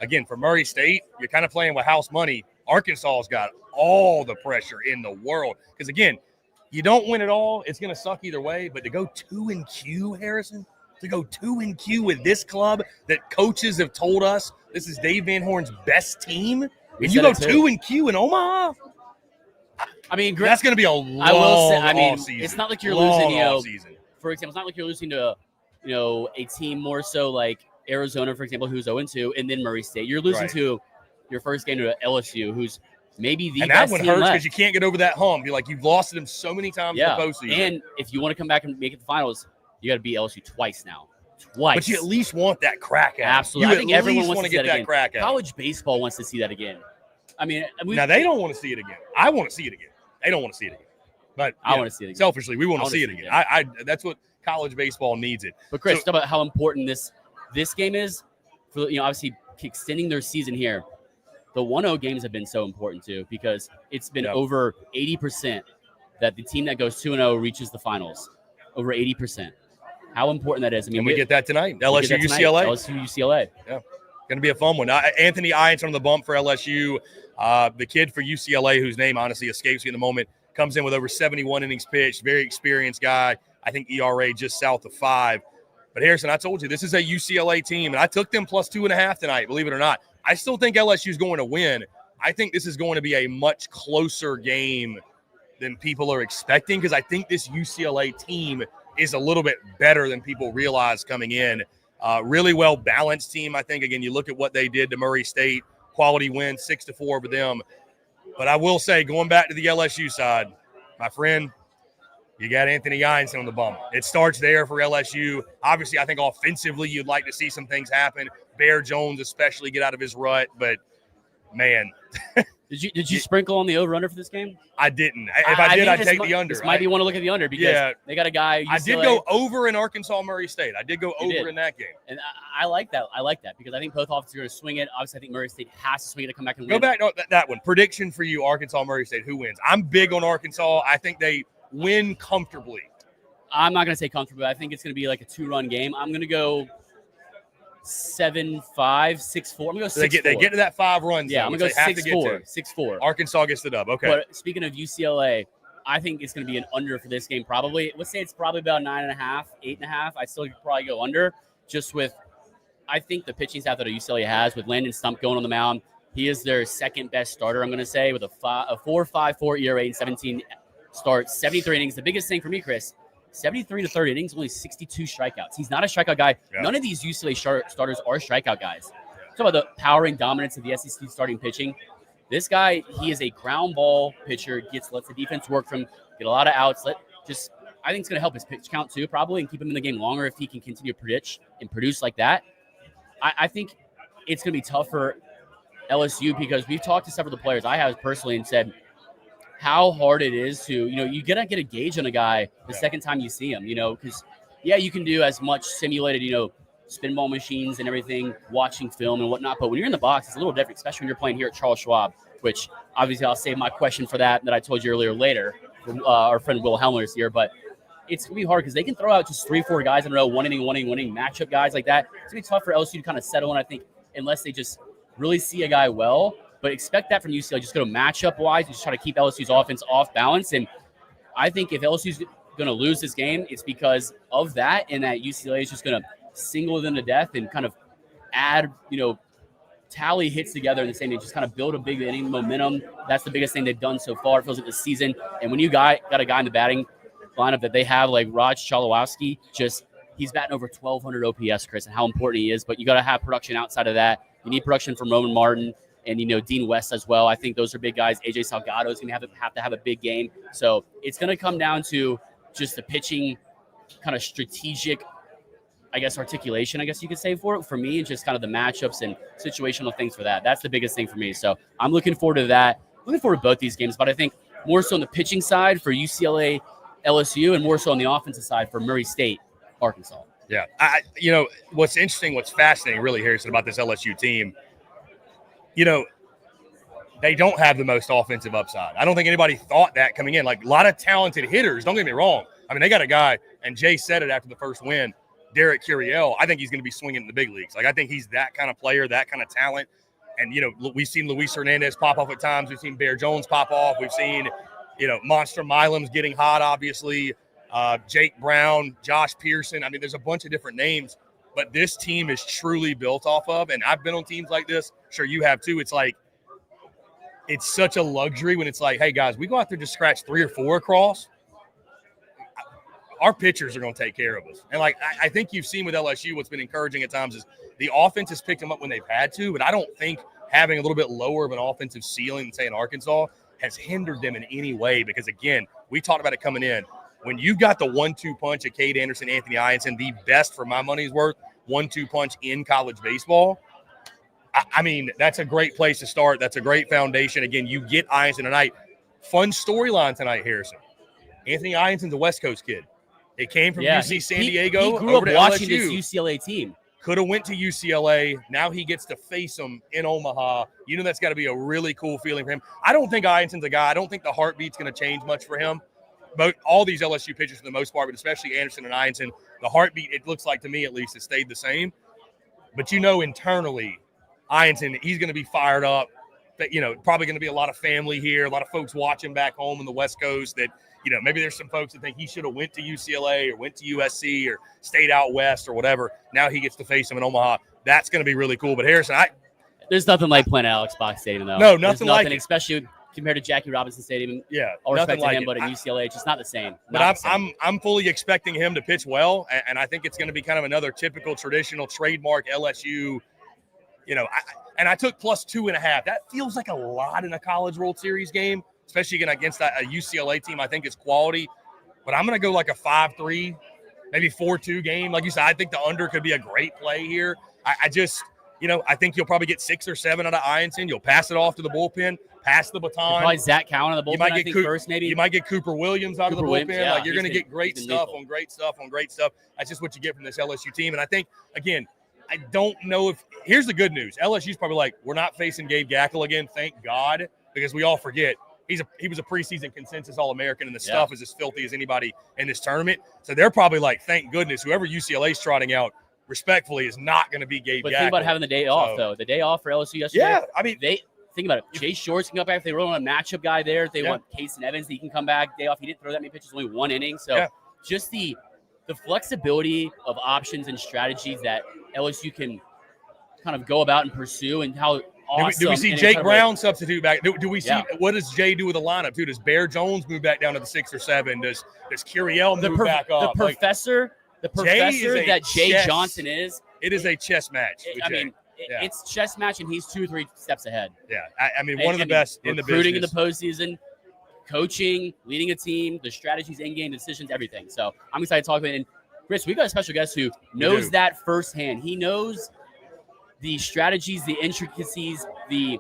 again, for Murray State, you're kind of playing with house money. Arkansas's got all the pressure in the world because, again, you don't win it all. It's going to suck either way. But to go 2-Q, Harrison, to go 2-Q with this club that coaches have told us this is Dave Van Horn's best team, and you go 2-Q in Omaha? I mean, that's going to be a long season. It's not like you're losing, for example, it's not like you're losing to, a team more so like Arizona, for example, who's 0-2, and then Murray State. You're losing to your first game to LSU, who's maybe the best team left. And that one hurts because you can't get over that hump. You've lost to them so many times in the postseason. And if you want to come back and make it the finals, you got to beat LSU twice now. Twice. But you at least want that crack at it. Absolutely. I think everyone wants to get that crack at it. College baseball wants to see that again. I mean, now they don't want to see it again. I want to see it again. They don't want to see it again. But I want to see it again. Selfishly, we want to see it again. I that's what college baseball needs it. But Chris, talk about how important this game is for obviously extending their season here. The 1-0 games have been so important too because it's been over 80% that the team that goes 2-0 reaches the finals. Over 80%. How important that is. I mean, we get that tonight. LSU, UCLA. LSU, UCLA. Yeah. Going to be a fun one. Anthony Iance on the bump for LSU. The kid for UCLA, whose name honestly escapes me in the moment, comes in with over 71 innings pitched. Very experienced guy. I think ERA just south of 5. But Harrison, I told you, this is a UCLA team, and I took them plus 2.5 tonight, believe it or not. I still think LSU is going to win. I think this is going to be a much closer game than people are expecting because I think this UCLA team is a little bit better than people realize coming in. Really well-balanced team, I think. Again, you look at what they did to Murray State. Quality win, 6-4 for them. But I will say, going back to the LSU side, my friend, you got Anthony Iance on the bump. It starts there for LSU. Obviously, I think offensively you'd like to see some things happen. Bear Jones especially get out of his rut. But, man. Did you sprinkle on the over-under for this game? I didn't. If I did, I'd take the under. This might be one to look at the under because they got a guy. UCLA. I did go over in Arkansas Murray State. I did go over in that game. And I like that. I like that because I think both offenses are going to swing it. Obviously, I think Murray State has to swing it to come back and win. Go back to that one. Prediction for you, Arkansas Murray State. Who wins? I'm big on Arkansas. I think they win comfortably? I'm not going to say comfortably. I think it's going to be like a 2-run game. I'm going to go 7-5, 6-4. I'm going to go 6-4. They get to that 5 runs. Yeah, I'm going to go 6-4. 6-4. Arkansas gets the dub. Okay. But speaking of UCLA, I think it's going to be an under for this game probably. Let's say it's probably about 9.5, 8.5. I still could probably go under just with, I think, the pitching staff that UCLA has with Landon Stump going on the mound. He is their second best starter, I'm going to say, with a 4.54 ERA and 17 starts, 73 innings. The biggest thing for me, Chris, 73 to 30 innings, only 62 strikeouts. He's not a strikeout guy. Yeah. None of these UCLA starters are strikeout guys. Talk about the powering dominance of the SEC starting pitching. This guy, he is a ground ball pitcher. Lets the defense work from, get a lot of outs. I think it's going to help his pitch count too, probably, and keep him in the game longer if he can continue to produce like that. I think it's going to be tough for LSU because we've talked to several of the players I have personally and said how hard it is to, you got to get a gauge on a guy the second time you see him, because, you can do as much simulated, spinball machines and everything, watching film and whatnot. But when you're in the box, it's a little different, especially when you're playing here at Charles Schwab, which obviously I'll save my question for that I told you earlier later, from our friend Will Helmers here. But it's going to be hard because they can throw out just 3-4 guys in a row, one inning, matchup guys like that. It's going to be tough for LSU to kind of settle in, I think, unless they just really see a guy well. But expect that from UCLA. Just go matchup-wise, just try to keep LSU's offense off balance. And I think if LSU's going to lose this game, it's because of that, and that UCLA is just going to single them to death and kind of add, tally hits together in the same day, just kind of build a big inning momentum. That's the biggest thing they've done so far. It feels like this season. And when you got a guy in the batting lineup that they have, like Raj Chalawowski, he's batting over 1,200 OPS, Chris, and how important he is. But you got to have production outside of that. You need production from Roman Martin and, Dean West as well. I think those are big guys. AJ Salgado is going to have to have a big game. So it's going to come down to just the pitching kind of strategic, articulation, you could say for me, and just kind of the matchups and situational things for that. That's the biggest thing for me. So I'm looking forward to that. Looking forward to both these games, but I think more so on the pitching side for UCLA, LSU, and more so on the offensive side for Murray State, Arkansas. Yeah. What's interesting, what's fascinating really, Harrison, about this LSU team, they don't have the most offensive upside. I don't think anybody thought that coming in. Like, a lot of talented hitters, don't get me wrong. I mean, they got a guy, and Jay said it after the first win, Derek Curiel. I think he's going to be swinging in the big leagues. Like, I think he's that kind of player, that kind of talent. And, we've seen Luis Hernandez pop off at times. We've seen Bear Jones pop off. We've seen, Monster Milam's getting hot, obviously. Jake Brown, Josh Pearson. I mean, there's a bunch of different names. But this team is truly built off of, and I've been on teams like this. Sure, you have too. It's like, it's such a luxury when it's like, hey, guys, we go out there to scratch 3 or 4 across. Our pitchers are going to take care of us. And, I think you've seen with LSU what's been encouraging at times is the offense has picked them up when they've had to, but I don't think having a little bit lower of an offensive ceiling than, say, in Arkansas has hindered them in any way because, again, we talked about it coming in. When you got the 1-2 punch of Cade Anderson, Anthony Ianson, the best for my money's worth 1-2 punch in college baseball, I mean, that's a great place to start. That's a great foundation. Again, you get Ianson tonight. Fun storyline tonight, Harrison. Anthony Ianson's a West Coast kid. It came from UC San Diego. He grew up watching LSU. this UCLA team. Could have went to UCLA. Now he gets to face them in Omaha. That's got to be a really cool feeling for him. I don't think Ianson's a guy. I don't think the heartbeat's going to change much for him. But all these LSU pitchers for the most part, but especially Anderson and Ianson, the heartbeat, it looks like to me at least, has stayed the same. But internally, Ianson, he's going to be fired up. But, probably going to be a lot of family here, a lot of folks watching back home in the West Coast that, maybe there's some folks that think he should have went to UCLA or went to USC or stayed out west or whatever. Now he gets to face him in Omaha. That's going to be really cool. But Harrison, there's nothing like playing at Alex Box Stadium, though. No, nothing like it. Especially compared to Jackie Robinson Stadium. Yeah, all respect to him, like but at UCLA, it's just not the same. But I'm fully expecting him to pitch well, and I think it's going to be kind of another typical, traditional, trademark LSU. And I took +2.5. That feels like a lot in a College World Series game, especially against a UCLA team. I think it's quality, but I'm going to go like a 5-3, maybe 4-2 game. Like you said, I think the under could be a great play here. I just, I think you'll probably get 6 or 7 out of Ianson. You'll pass it off to the bullpen, pass the baton. Probably Zach Cowan on the bullpen, I think, first maybe. You might get Cooper Williams out of the bullpen. Yeah, you're going to get great stuff on great stuff on great stuff. That's just what you get from this LSU team. And I think, again, I don't know if – here's the good news. LSU's probably like, we're not facing Gabe Gackle again, thank God, because we all forget he was a preseason consensus All-American, and the stuff is as filthy as anybody in this tournament. So they're probably like, thank goodness, whoever UCLA's trotting out, respectfully, is not going to be Gabe. But think about having the day off, though. The day off for LSU yesterday. Yeah, I mean, think about it. Jay Shorts can come back if they really want a matchup guy there. If they want Case and Evans, he can come back day off. He didn't throw that many pitches, only one inning. So just the flexibility of options and strategies that LSU can kind of go about and pursue, and how awesome. Do we see Jake Brown substitute back? Do we see what does Jay do with the lineup too? Does Bear Jones move back down to the 6 or 7? Does Curiel move back up? The professor that Jay Johnson is. It is a chess match. It's chess match, and he's 2 or 3 steps ahead. Yeah, I mean, one of the best in the business. Recruiting in the postseason, coaching, leading a team, the strategies, in-game decisions, everything. So I'm excited to talk about it. And Chris, we've got a special guest who knows that firsthand. He knows the strategies, the intricacies, the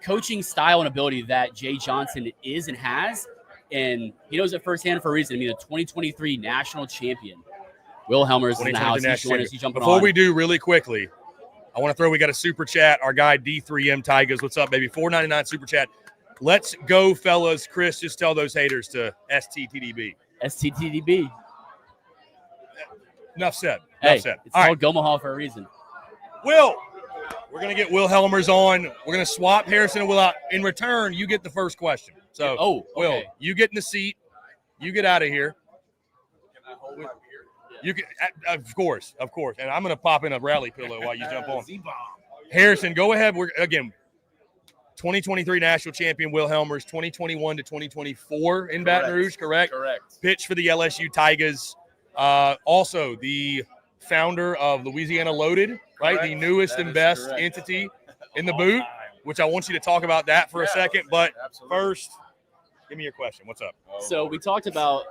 coaching style and ability that Jay Johnson is and has, and he knows it firsthand for a reason. I mean, the 2023 national champion, Will Helmers, in the house. Before we do, really quickly, I want to we got a super chat. Our guy D3M Tigers, what's up, baby? $4.99 super chat. Let's go, fellas. Chris, just tell those haters to STTDB. STTDB. Enough said. It's called Omaha for a reason. Will, we're going to get Will Helmers on. We're going to swap Harrison and Will out. In return, you get the first question. So, Will, you get in the seat. You get out of here. Can I hold my beer? You can, of course. And I'm going to pop in a rally pillow while you jump on. Harrison, go ahead. We're, again, 2023 national champion Will Helmers, 2021 to 2024 in Baton Rouge, correct? Correct. Pitch for the LSU Tigers. Also, the founder of Louisiana Loaded, right? Correct. The newest and best entity in the boot, which I want you to talk about that for a second. But first, give me your question. What's up? So we talked about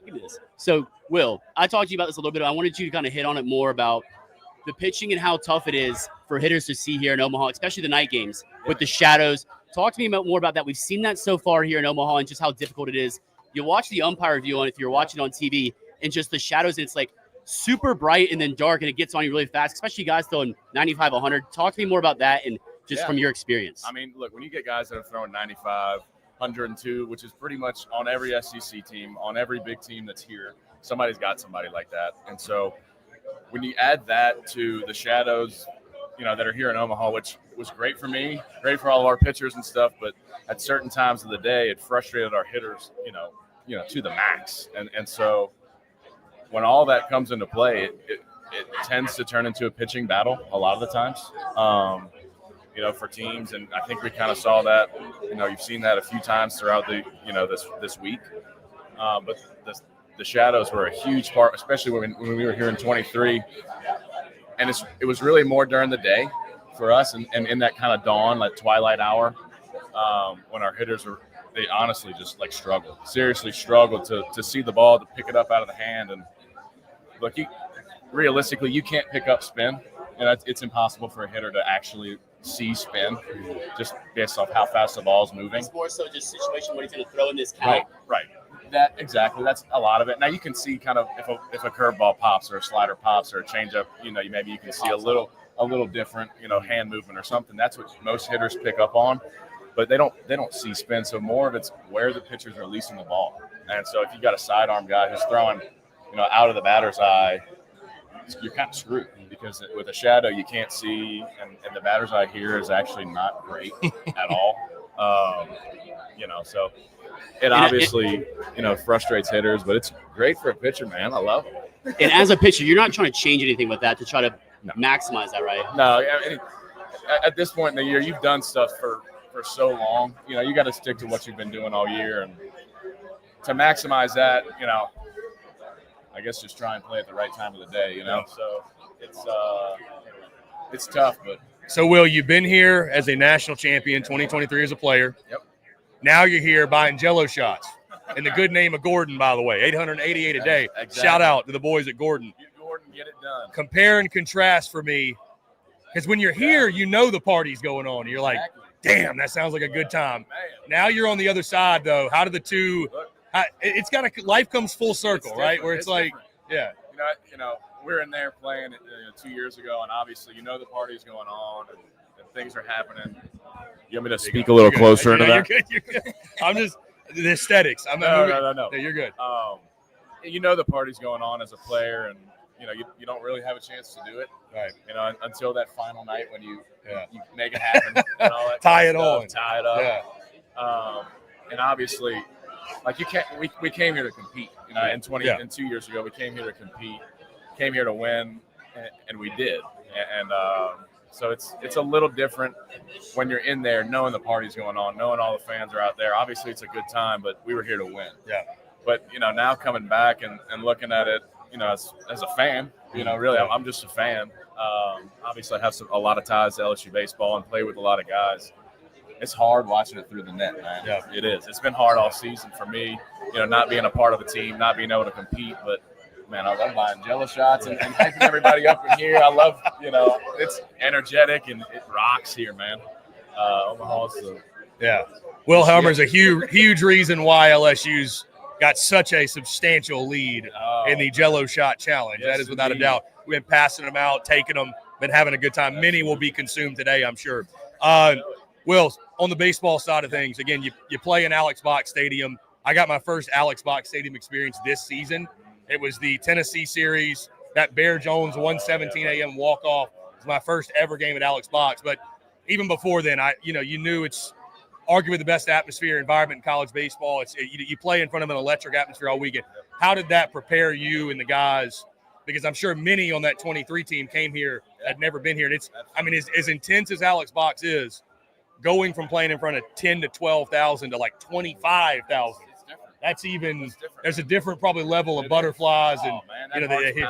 give me this. So, Will, I talked to you about this a little bit. I wanted you to kind of hit on it more about the pitching and how tough it is for hitters to see here in Omaha, especially the night games with the shadows. Talk to me more about that. We've seen that so far here in Omaha and just how difficult it is. You watch the umpire view on if you're watching on TV and just the shadows, and it's like super bright and then dark, and it gets on you really fast, especially guys throwing 95, 100. Talk to me more about that and just from your experience. I mean, look, when you get guys that are throwing 95, 102, which is pretty much on every SEC team, on every big team that's here, somebody's got somebody like that. And so when you add that to the shadows, that are here in Omaha, which was great for me, great for all of our pitchers and stuff, but at certain times of the day, it frustrated our hitters, to the max. And so when all that comes into play, it tends to turn into a pitching battle a lot of the times, for teams. And I think we kind of saw that, you've seen that a few times throughout the, this week. But the shadows were a huge part, especially when we were here in 23. And it was really more during the day for us, and in that kind of dawn, like twilight hour, when our hitters they honestly just seriously struggled to see the ball, to pick it up out of the hand. And look, realistically, you can't pick up spin, and it's impossible for a hitter to actually see spin just based off how fast the ball's moving. It's more so just situation where he's going to throw in this count. Right. That's a lot of it. Now you can see kind of if a curveball pops or a slider pops or a changeup, maybe you can see a little different, hand movement or something. That's what most hitters pick up on, but they don't see spin. So more of it's where the pitcher's releasing the ball. And so if you got a sidearm guy who's throwing, out of the batter's eye, you're kind of screwed, because with a shadow you can't see, and the batter's eye here is actually not great at all. So it obviously, frustrates hitters, but it's great for a pitcher, man. I love it. And as a pitcher, you're not trying to change anything with that to try to maximize that, right? No, I mean, at this point in the year, you've done stuff for so long. You got to stick to what you've been doing all year, and to maximize that, I guess just try and play at the right time of the day, So it's tough, but. So, Will, you've been here as a national champion, 2023 as a player. Yep. Now you're here buying Jello shots in the good name of Gordon, by the way, 888 a day. Exactly. Shout out to the boys at Gordon. Gordon, get it done. Compare and contrast for me, because when you're here, the party's going on. And you're like, damn, that sounds like a good time. Man. Now you're on the other side, though. How do the two it's got life comes full circle, right? Where it's like, different. We're in there playing 2 years ago, and obviously, the party's going on, and things are happening. You want me to speak a little closer into that? You're good. I'm just the aesthetics. No. You're good. You know the party's going on as a player, and you don't really have a chance to do it, right? Until that final night when you make it happen, and all that tie it up. Yeah. And obviously, like you can't. We came here to compete. And 2 years ago, we came here to compete, came here to win, and we did. And so it's a little different when you're in there, knowing the party's going on, knowing all the fans are out there. Obviously, it's a good time, but we were here to win. Yeah. But now coming back and looking at it, as a fan, really, I'm just a fan. Obviously, I have a lot of ties to LSU baseball and play with a lot of guys. It's hard watching it through the net, man. Yeah. It is. It's been hard all season for me, not being a part of a team, not being able to compete. But, man, I love buying Jello shots and hyping everybody up in here. I love, it's energetic and it rocks here, man. Omaha's Will Helmers, a huge reason why LSU's got such a substantial lead in the Jello Shot Challenge. Yes, that is without indeed. a doubt. We've been passing them out, taking them, been having a good time. Many will be consumed today, I'm sure. Will, on the baseball side of things, again, you play in Alex Box Stadium. I got my first Alex Box Stadium experience this season. It was the Tennessee series. That Bear Jones 1:17 a.m. walk-off was my first ever game at Alex Box. But even before then, you knew it's arguably the best atmosphere environment in college baseball. You play in front of an electric atmosphere all weekend. How did that prepare you and the guys? Because I'm sure many on that 23 team came here, had never been here. And it's, as intense as Alex Box is, going from playing in front of 10 to 12,000 to like 25,000. That's even. There's a different probably level of butterflies and that hit you.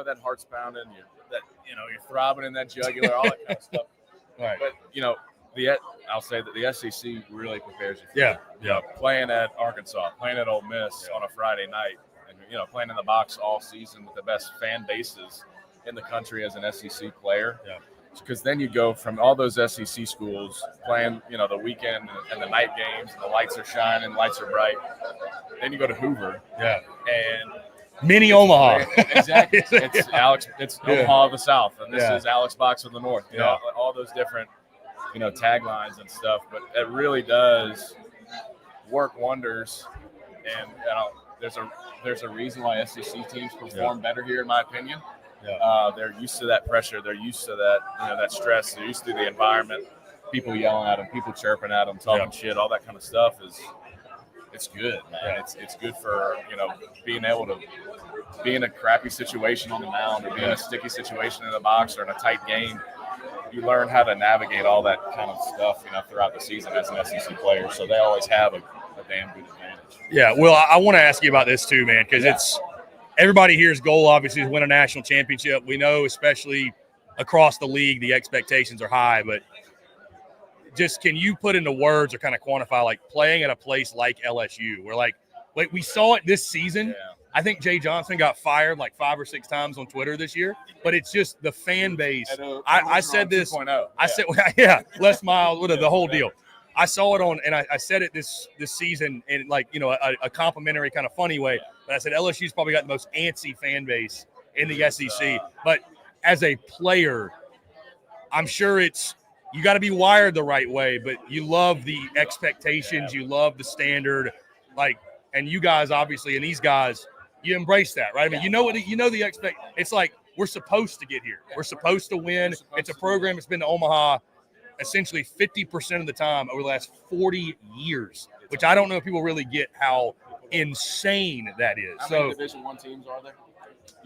That heart's pounding. You're throbbing in that jugular, all that kind of stuff. Right. But I'll say that the SEC really prepares you for it. Playing at Arkansas, playing at Ole Miss on a Friday night, and playing in the box all season with the best fan bases in the country as an SEC player. Yeah. Because then you go from all those SEC schools playing, the weekend and the night games, and the lights are shining, lights are bright. Then you go to Hoover, and mini Omaha. Exactly. It's Omaha of the South, and this is Alex Box of the North. All those different, taglines and stuff. But it really does work wonders. And there's a reason why SEC teams perform better here, in my opinion. They're used to that pressure. They're used to that, that stress. They're used to the environment, people yelling at them, people chirping at them, talking shit, all that kind of stuff it's good, man. It's good for, being able to be in a crappy situation on the mound or be in a sticky situation in the box or in a tight game. You learn how to navigate all that kind of stuff, throughout the season as an SEC player. So they always have a damn good advantage. Yeah, well, I want to ask you about this too, man, because it's everybody here's goal, obviously, is win a national championship. We know, especially across the league, the expectations are high. But just can you put into words or kind of quantify, like, playing at a place like LSU, where, we saw it this season. Yeah. I think Jay Johnson got fired like 5 or 6 times on Twitter this year. But it's just the fan base. I said this. 2.0. I said, Les Miles, the whole deal. I saw it on, and I said it this season in a complimentary kind of funny way. But I said LSU's probably got the most antsy fan base in the SEC. But as a player, I'm sure you got to be wired the right way. But you love the expectations, you love the standard, and you guys obviously, and these guys, you embrace that, right? I mean, the expect. It's like we're supposed to get here. We're supposed to win. It's a program that's been to Omaha essentially 50% of the time over the last 40 years, which I don't know if people really get how insane that is. How many Division I teams are there?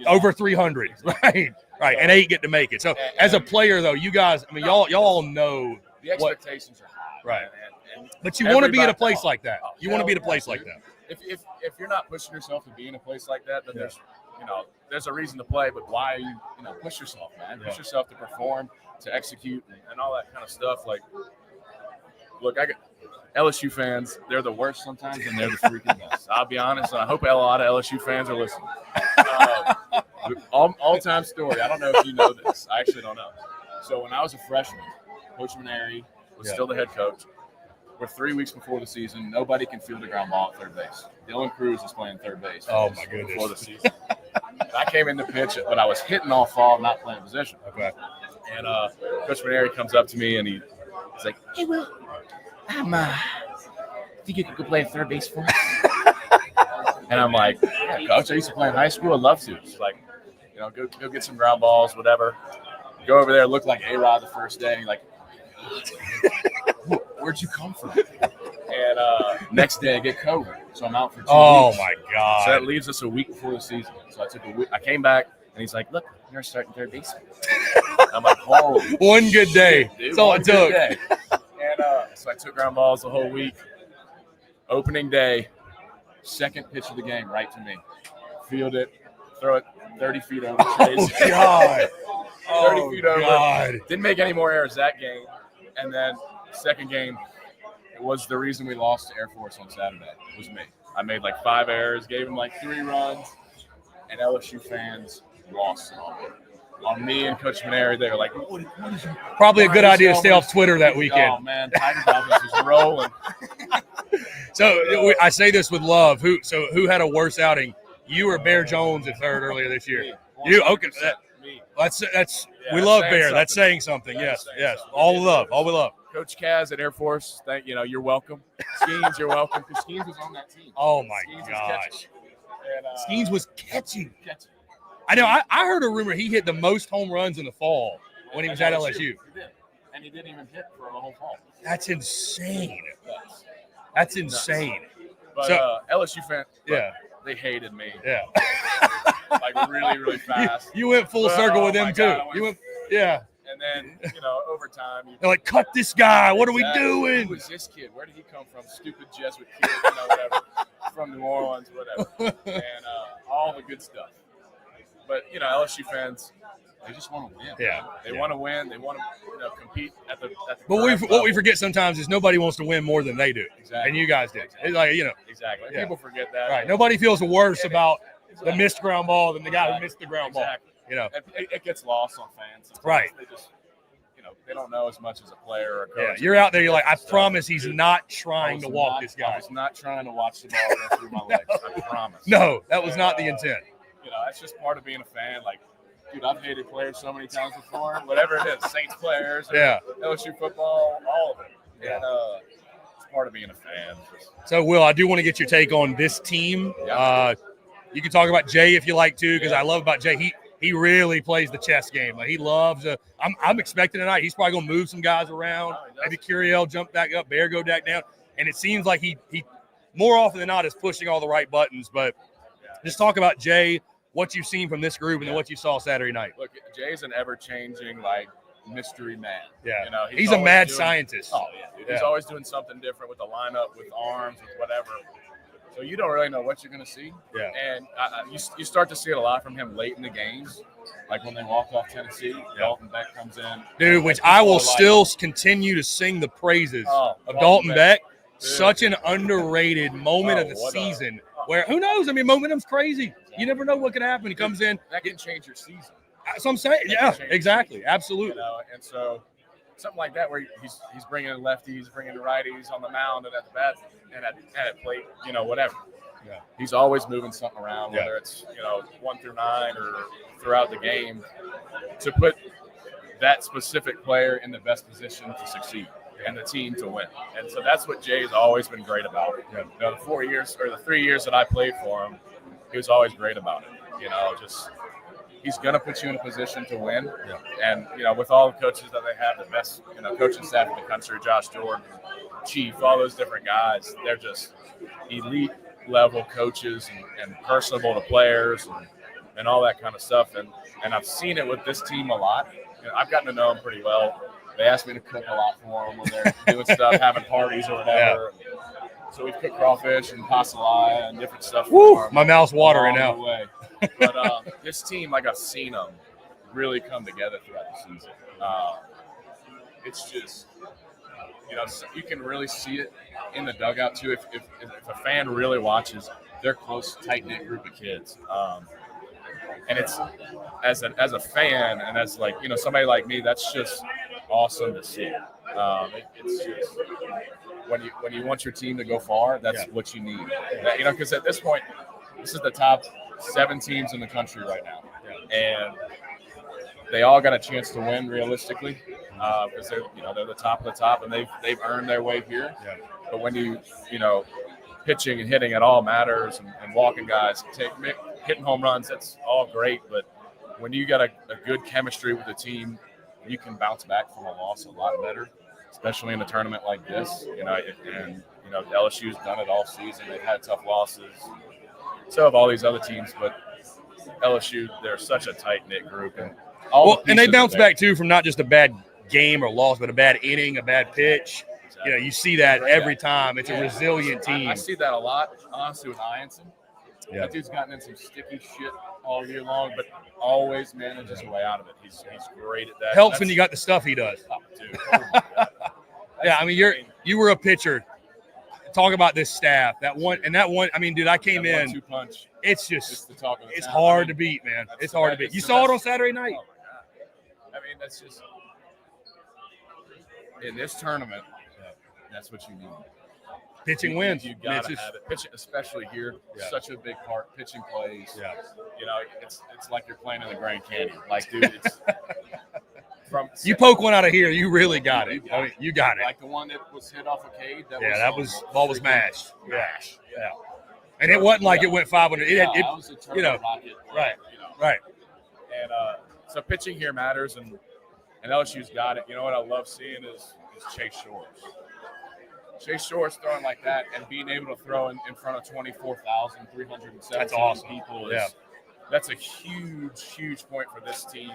Over 300, right, and 8 get to make it. So as a player, though, you guys, I mean, y'all know the expectations are high, right? And but you want to be at a place like that. You want to be at a place like that. If you're not pushing yourself to be in a place like that, then there's a reason to play. But why are you push yourself, man? Push yourself to perform, to execute, and all that kind of stuff. Look, I got LSU fans. They're the worst sometimes, and they're the freaking best. I'll be honest, and I hope a lot of LSU fans are listening. All-time story. I don't know if you know this. I actually don't know. So when I was a freshman, Coach Maneri was still the head coach. We're 3 weeks before the season. Nobody can field a ground ball at third base. Dylan Cruz is playing third base. Oh, my goodness. Before the season. I came in to pitch it, but I was hitting off fall, not playing position. Okay. And Coach Maneri comes up to me and he's like, "Hey, Will, think you could go play third base for us?" And I'm like, "Yeah, Coach, I used to play in high school. I'd love to." It's like, go get some ground balls, whatever. Go over there, look like A-Rod the first day. And you're like, "Where'd you come from?" And next day I get COVID, so I'm out for 2 weeks. Oh my God! So that leaves us a week before the season. So I took a week. I came back and he's like, "Look, you're starting third base." I'm like, "Oh, one good day. Dude, that's all it took." And so I took ground balls the whole week. Opening day, second pitch of the game, right to me. Field it, throw it 30 feet over. Oh God! 30 feet over. God. Didn't make any more errors that game. And then second game, it was the reason we lost to Air Force on Saturday. It was me. I made like 5 errors, gave them like 3 runs, and LSU fans lost on me and Coach Maneri. They were like, what is probably a good idea to stay off Twitter that weekend. Oh man, Tiger Dolphins was rolling. So I say this with love. Who had a worse outing? You or Bear Jones at third earlier this year? Me. You okay? Me. That's Yeah, we love saying Bear. something. That's saying something. That's Yes, saying yes. something. All we love. Coach Kaz at Air Force, you're welcome. Skeens, you're welcome. Because Skeens was on that team. Oh my Skeens gosh. Skeens was catching. I know. I heard a rumor he hit the most home runs in the fall when he was at LSU. He did. And he didn't even hit for the whole fall. That's insane. That's insane. But So- LSU fans, Yeah. they hated me. Yeah. Like really, really fast. You went full circle with Oh them my too. God, I went- You went. Yeah. And then, over time, They're like, cut this guy. What are we Exactly. doing? Who is this kid? Where did he come from? Stupid Jesuit kid, whatever. From New Orleans, whatever. And all the good stuff. But, LSU fans, they just want to win. Yeah. They want to win. They want to, compete at the But correct what we level. forget sometimes is nobody wants to win more than they do. Exactly. And you guys did. Exactly. It's like, Exactly. Yeah. People forget that. right. Nobody feels worse about Exactly. the missed ground ball than the guy who missed the ground ball. Exactly. You know. It gets lost on fans. Sometimes. Right. They just, they don't know as much as a player or a Yeah. coach. You're out there. You're like, I So, promise he's dude, not I trying was to walk not- this I guy. was not trying to watch the ball go through my legs. I promise. No, that was not the intent. That's just part of being a fan. Like, dude, I've hated players so many times before. Whatever it is, Saints players, or Yeah. LSU football, all of it. Yeah. And it's part of being a fan. So, Will, I do want to get your take on this team. Yeah. You can talk about Jay if you like to, because Yeah. I love about Jay. He really plays the chess game. Like, he loves. I'm expecting tonight he's probably gonna move some guys around. Oh, he does. Maybe Curiel jump back up, Bear go back down, and it seems like he more often than not is pushing all the right buttons. But just talk about Jay, what you've seen from this group, and then what you saw Saturday night. Look, Jay's an ever-changing, mystery man. Yeah. He's a always mad doing- scientist. Oh, yeah. Dude. He's Yeah. always doing something different with the lineup, with arms, with whatever. So you don't really know what you're going to see. Yeah. And you start to see it a lot from him late in the games. Like when they walked off Tennessee, Dalton Beck comes in. Dude, which I will still continue to sing the praises of Dalton Beck. Dude. Such an underrated moment of the what a- season where, who knows? I mean, momentum's crazy. You never know what can happen. He comes in. That can change your season. So I'm saying, yeah, exactly. Absolutely. And so something like that where he's bringing in lefties, bringing in righties on the mound and at the bat and at plate, whatever. Yeah. He's always moving something around, Yeah. whether it's 1 through 9 or throughout the game, to put that specific player in the best position to succeed and the team to win. And so that's what Jay's always been great about. Yeah. The 4 years or the 3 years that I played for him, he was always great about it. Just he's going to put you in a position to win. Yeah. And, with all the coaches that they have, the best, coaching staff in the country, Josh Jordan, Chief, all those different guys, they're just elite level coaches and personable to players and all that kind of stuff. And I've seen it with this team a lot. I've gotten to know them pretty well. They ask me to cook a lot for them when they're doing stuff, having parties or whatever. Yeah. So we've cooked crawfish and pastilla and different stuff. Woo, my mouth's watering now. But this team, I've seen them really come together throughout the season. It's just, you can really see it in the dugout too. If a fan really watches, they're close, tight-knit group of kids. And it's as a fan and as somebody like me, that's just awesome to see. It's just when you want your team to go far, that's what you need. Because at this point, this is the top 7 teams in the country right now, and they all got a chance to win realistically because they're the top of the top and they've earned their way here. Yeah. But when you pitching and hitting, it all matters, and walking guys, hitting home runs, that's all great. But when you got a good chemistry with the team, you can bounce back from a loss a lot better, especially in a tournament like this. LSU's done it all season. They've had tough losses. So have all these other teams, but LSU, they're such a tight-knit group. And they bounce back, too, from not just a bad game or loss, but a bad inning, a bad pitch. Exactly. You see that every time. It's a resilient team. I see that a lot, honestly, with Ianson. Yeah. That dude's gotten in some sticky shit all year long, but always manages a way out of it. He's great at that. Helps when you got the stuff he does. Oh, dude. Oh, my God. Yeah, I mean, you were a pitcher. Talk about this staff. That one, I mean, dude, I came in. 1-2 punch. It's just, it's hard to beat, man. It's hard to beat. You saw it on Saturday night. Oh, my God. I mean, that's just, in this tournament, that's what you need. Pitching wins. You got to have it. Pitching, especially here, such a big part. Pitching plays. Yeah. It's like you're playing in the Grand Canyon. Like, dude, it's you poke one out of here, you really got it. You got it. Like the one that was hit off a cade. Ball was mashed. Yeah. And it wasn't like it went 500. That was a turbo rocket. Right. And so pitching here matters, and LSU's got it. You know what I love seeing is Chase Shores. Chase Shores throwing like that and being able to throw in front of 24,317 people that's a huge, huge point for this team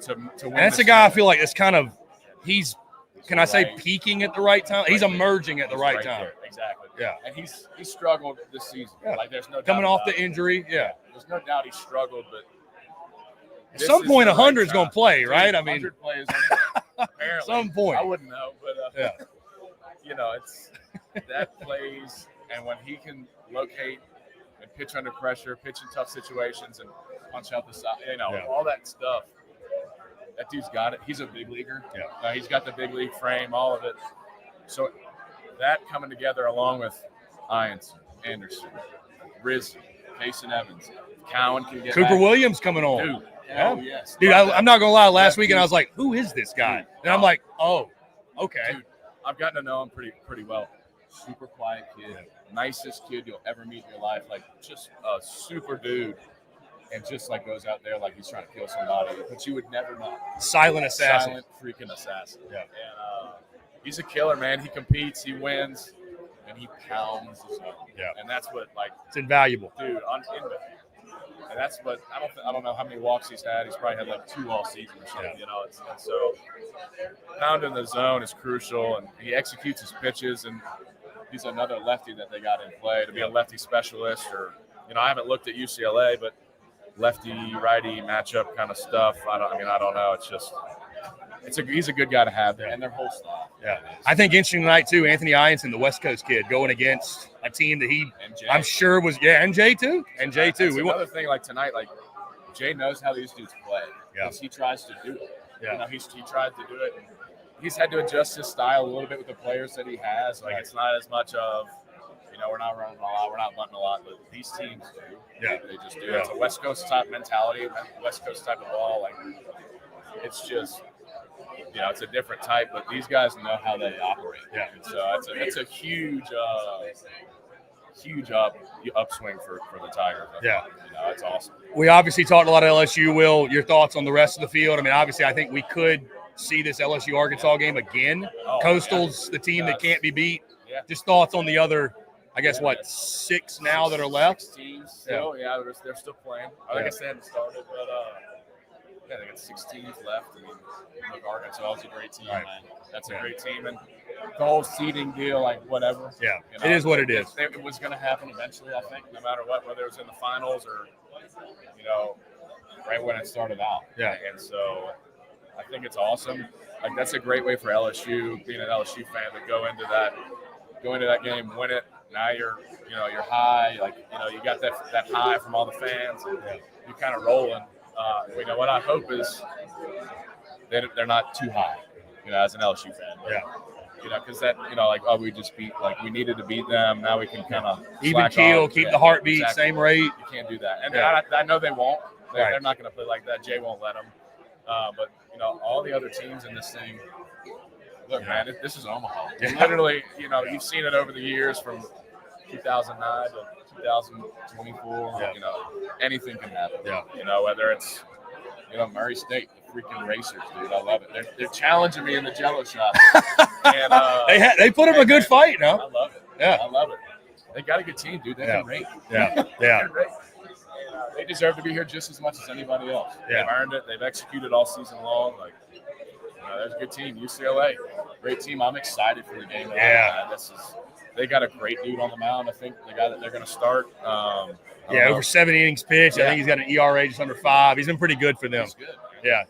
to win. And that's a guy I feel like it's kind of peaking at the right time? He's emerging at the right time. There. Exactly. Yeah. And he's struggled this season. Yeah. Like there's no doubt coming off the injury. Yeah. There's no doubt he struggled, but at some point 100 is going to play, right? I mean, 100 plays apparently. Some point. I wouldn't know, but it's that plays, and when he can locate and pitch under pressure, pitch in tough situations, and punch out the side, all that stuff. That dude's got it. He's a big leaguer. Yeah. He's got the big league frame, all of it. So that coming together along with Ianson, Anderson, Rizzi, Mason Evans, Cowan can get Cooper back. Williams coming on. Dude. Oh, yes. Dude, I'm not going to lie. Last weekend I was like, who is this guy? And I'm like, oh, okay. Dude, I've gotten to know him pretty well. Super quiet kid. Nicest kid you'll ever meet in your life. Like, just a super dude. And just, like, goes out there like he's trying to kill somebody. But you would never know. Silent assassin. Silent freaking assassin. Yeah. And he's a killer, man. He competes. He wins. And he pounds his own. Yeah. And that's what, like. It's invaluable. Dude, invaluable. And that's what I don't know how many walks he's had. He's probably had like 2 all season or something, And so pounding the zone is crucial, and he executes his pitches. And he's another lefty that they got in play to be a lefty specialist. Or I haven't looked at UCLA, but lefty righty matchup kind of stuff. I don't know. It's just he's a good guy to have there, and their whole staff. Yeah, I think interesting tonight too. Anthony Ianson, the West Coast kid, going against a team that I'm sure was and Jay too. That's another thing. Like tonight, like Jay knows how these dudes play. Yeah, he tries to do it. Yeah, he tried to do it. And he's had to adjust his style a little bit with the players that he has. Like it's not as much of we're not running a lot, we're not bunting a lot, but these teams do. Yeah, they just do. Yeah. It's a West Coast type mentality, West Coast type of ball. Like it's just. It's a different type, but these guys know how they operate. Yeah. And so it's a huge upswing for the Tigers. Yeah. It's awesome. We obviously talked a lot of LSU. Will, your thoughts on the rest of the field? I mean, obviously, I think we could see this LSU-Arkansas game again. Coastal's the team that can't be beat. Yeah. Just thoughts on the other, I guess, 6 now that are left? 6 teams still. Yeah, they're still playing. I guess they haven't started, but they got 6 teams left. I mean, Arkansas is a great team, man. That's a great team. And the whole seeding deal, like, whatever. Yeah, it is what it is. It was going to happen eventually, I think, no matter what, whether it was in the finals or, right when it started out. Yeah. And so I think it's awesome. Like, that's a great way for LSU, being an LSU fan, to go into that game, win it. Now you're high. Like, you got that high from all the fans, and you're kind of rolling. What I hope is they're not too high, as an LSU fan. Yeah. Because that, we just beat, like, we needed to beat them. Now we can kind of even keel, keep the heartbeat, same rate. You can't do that. And I know they won't. They're not going to play like that. Jay won't let them. But all the other teams in this thing. Look, man, this is Omaha. Literally, you've seen it over the years from 2009 to 2024. Anything can happen. Whether it's Murray State, the freaking racers, dude. I love it. They're challenging me in the Jello shot. And they put up a good fight, I love it. Yeah, I love it. They got a good team, dude. They can rate. Yeah. They deserve to be here just as much as anybody else. They've earned it. They've executed all season long. There's a good team. UCLA, great team. I'm excited for the game. They got a great dude on the mound. I think the guy that they're going to start. Over 7 innings pitched. I think he's got an ERA just under 5. He's been pretty good for them. He's good,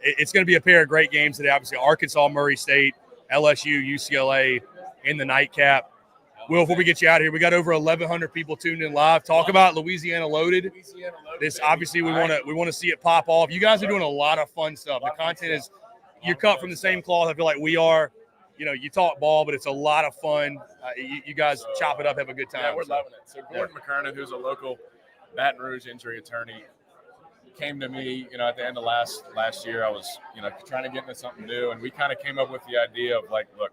it's going to be a pair of great games today. Obviously, Arkansas, Murray State, LSU, UCLA in the nightcap. Will, before we get you out of here, we got over 1,100 people tuned in live. Talk about Louisiana Loaded. This obviously we want to see it pop off. You guys are doing a lot of fun stuff. The content is you're cut from the same cloth. I feel like we are. You talk ball, but it's a lot of fun. You guys chop it up, have a good time. Yeah, we're loving it. So Gordon McKernan, who's a local Baton Rouge injury attorney, came to me, at the end of last year. I was, trying to get into something new, and we kind of came up with the idea of look,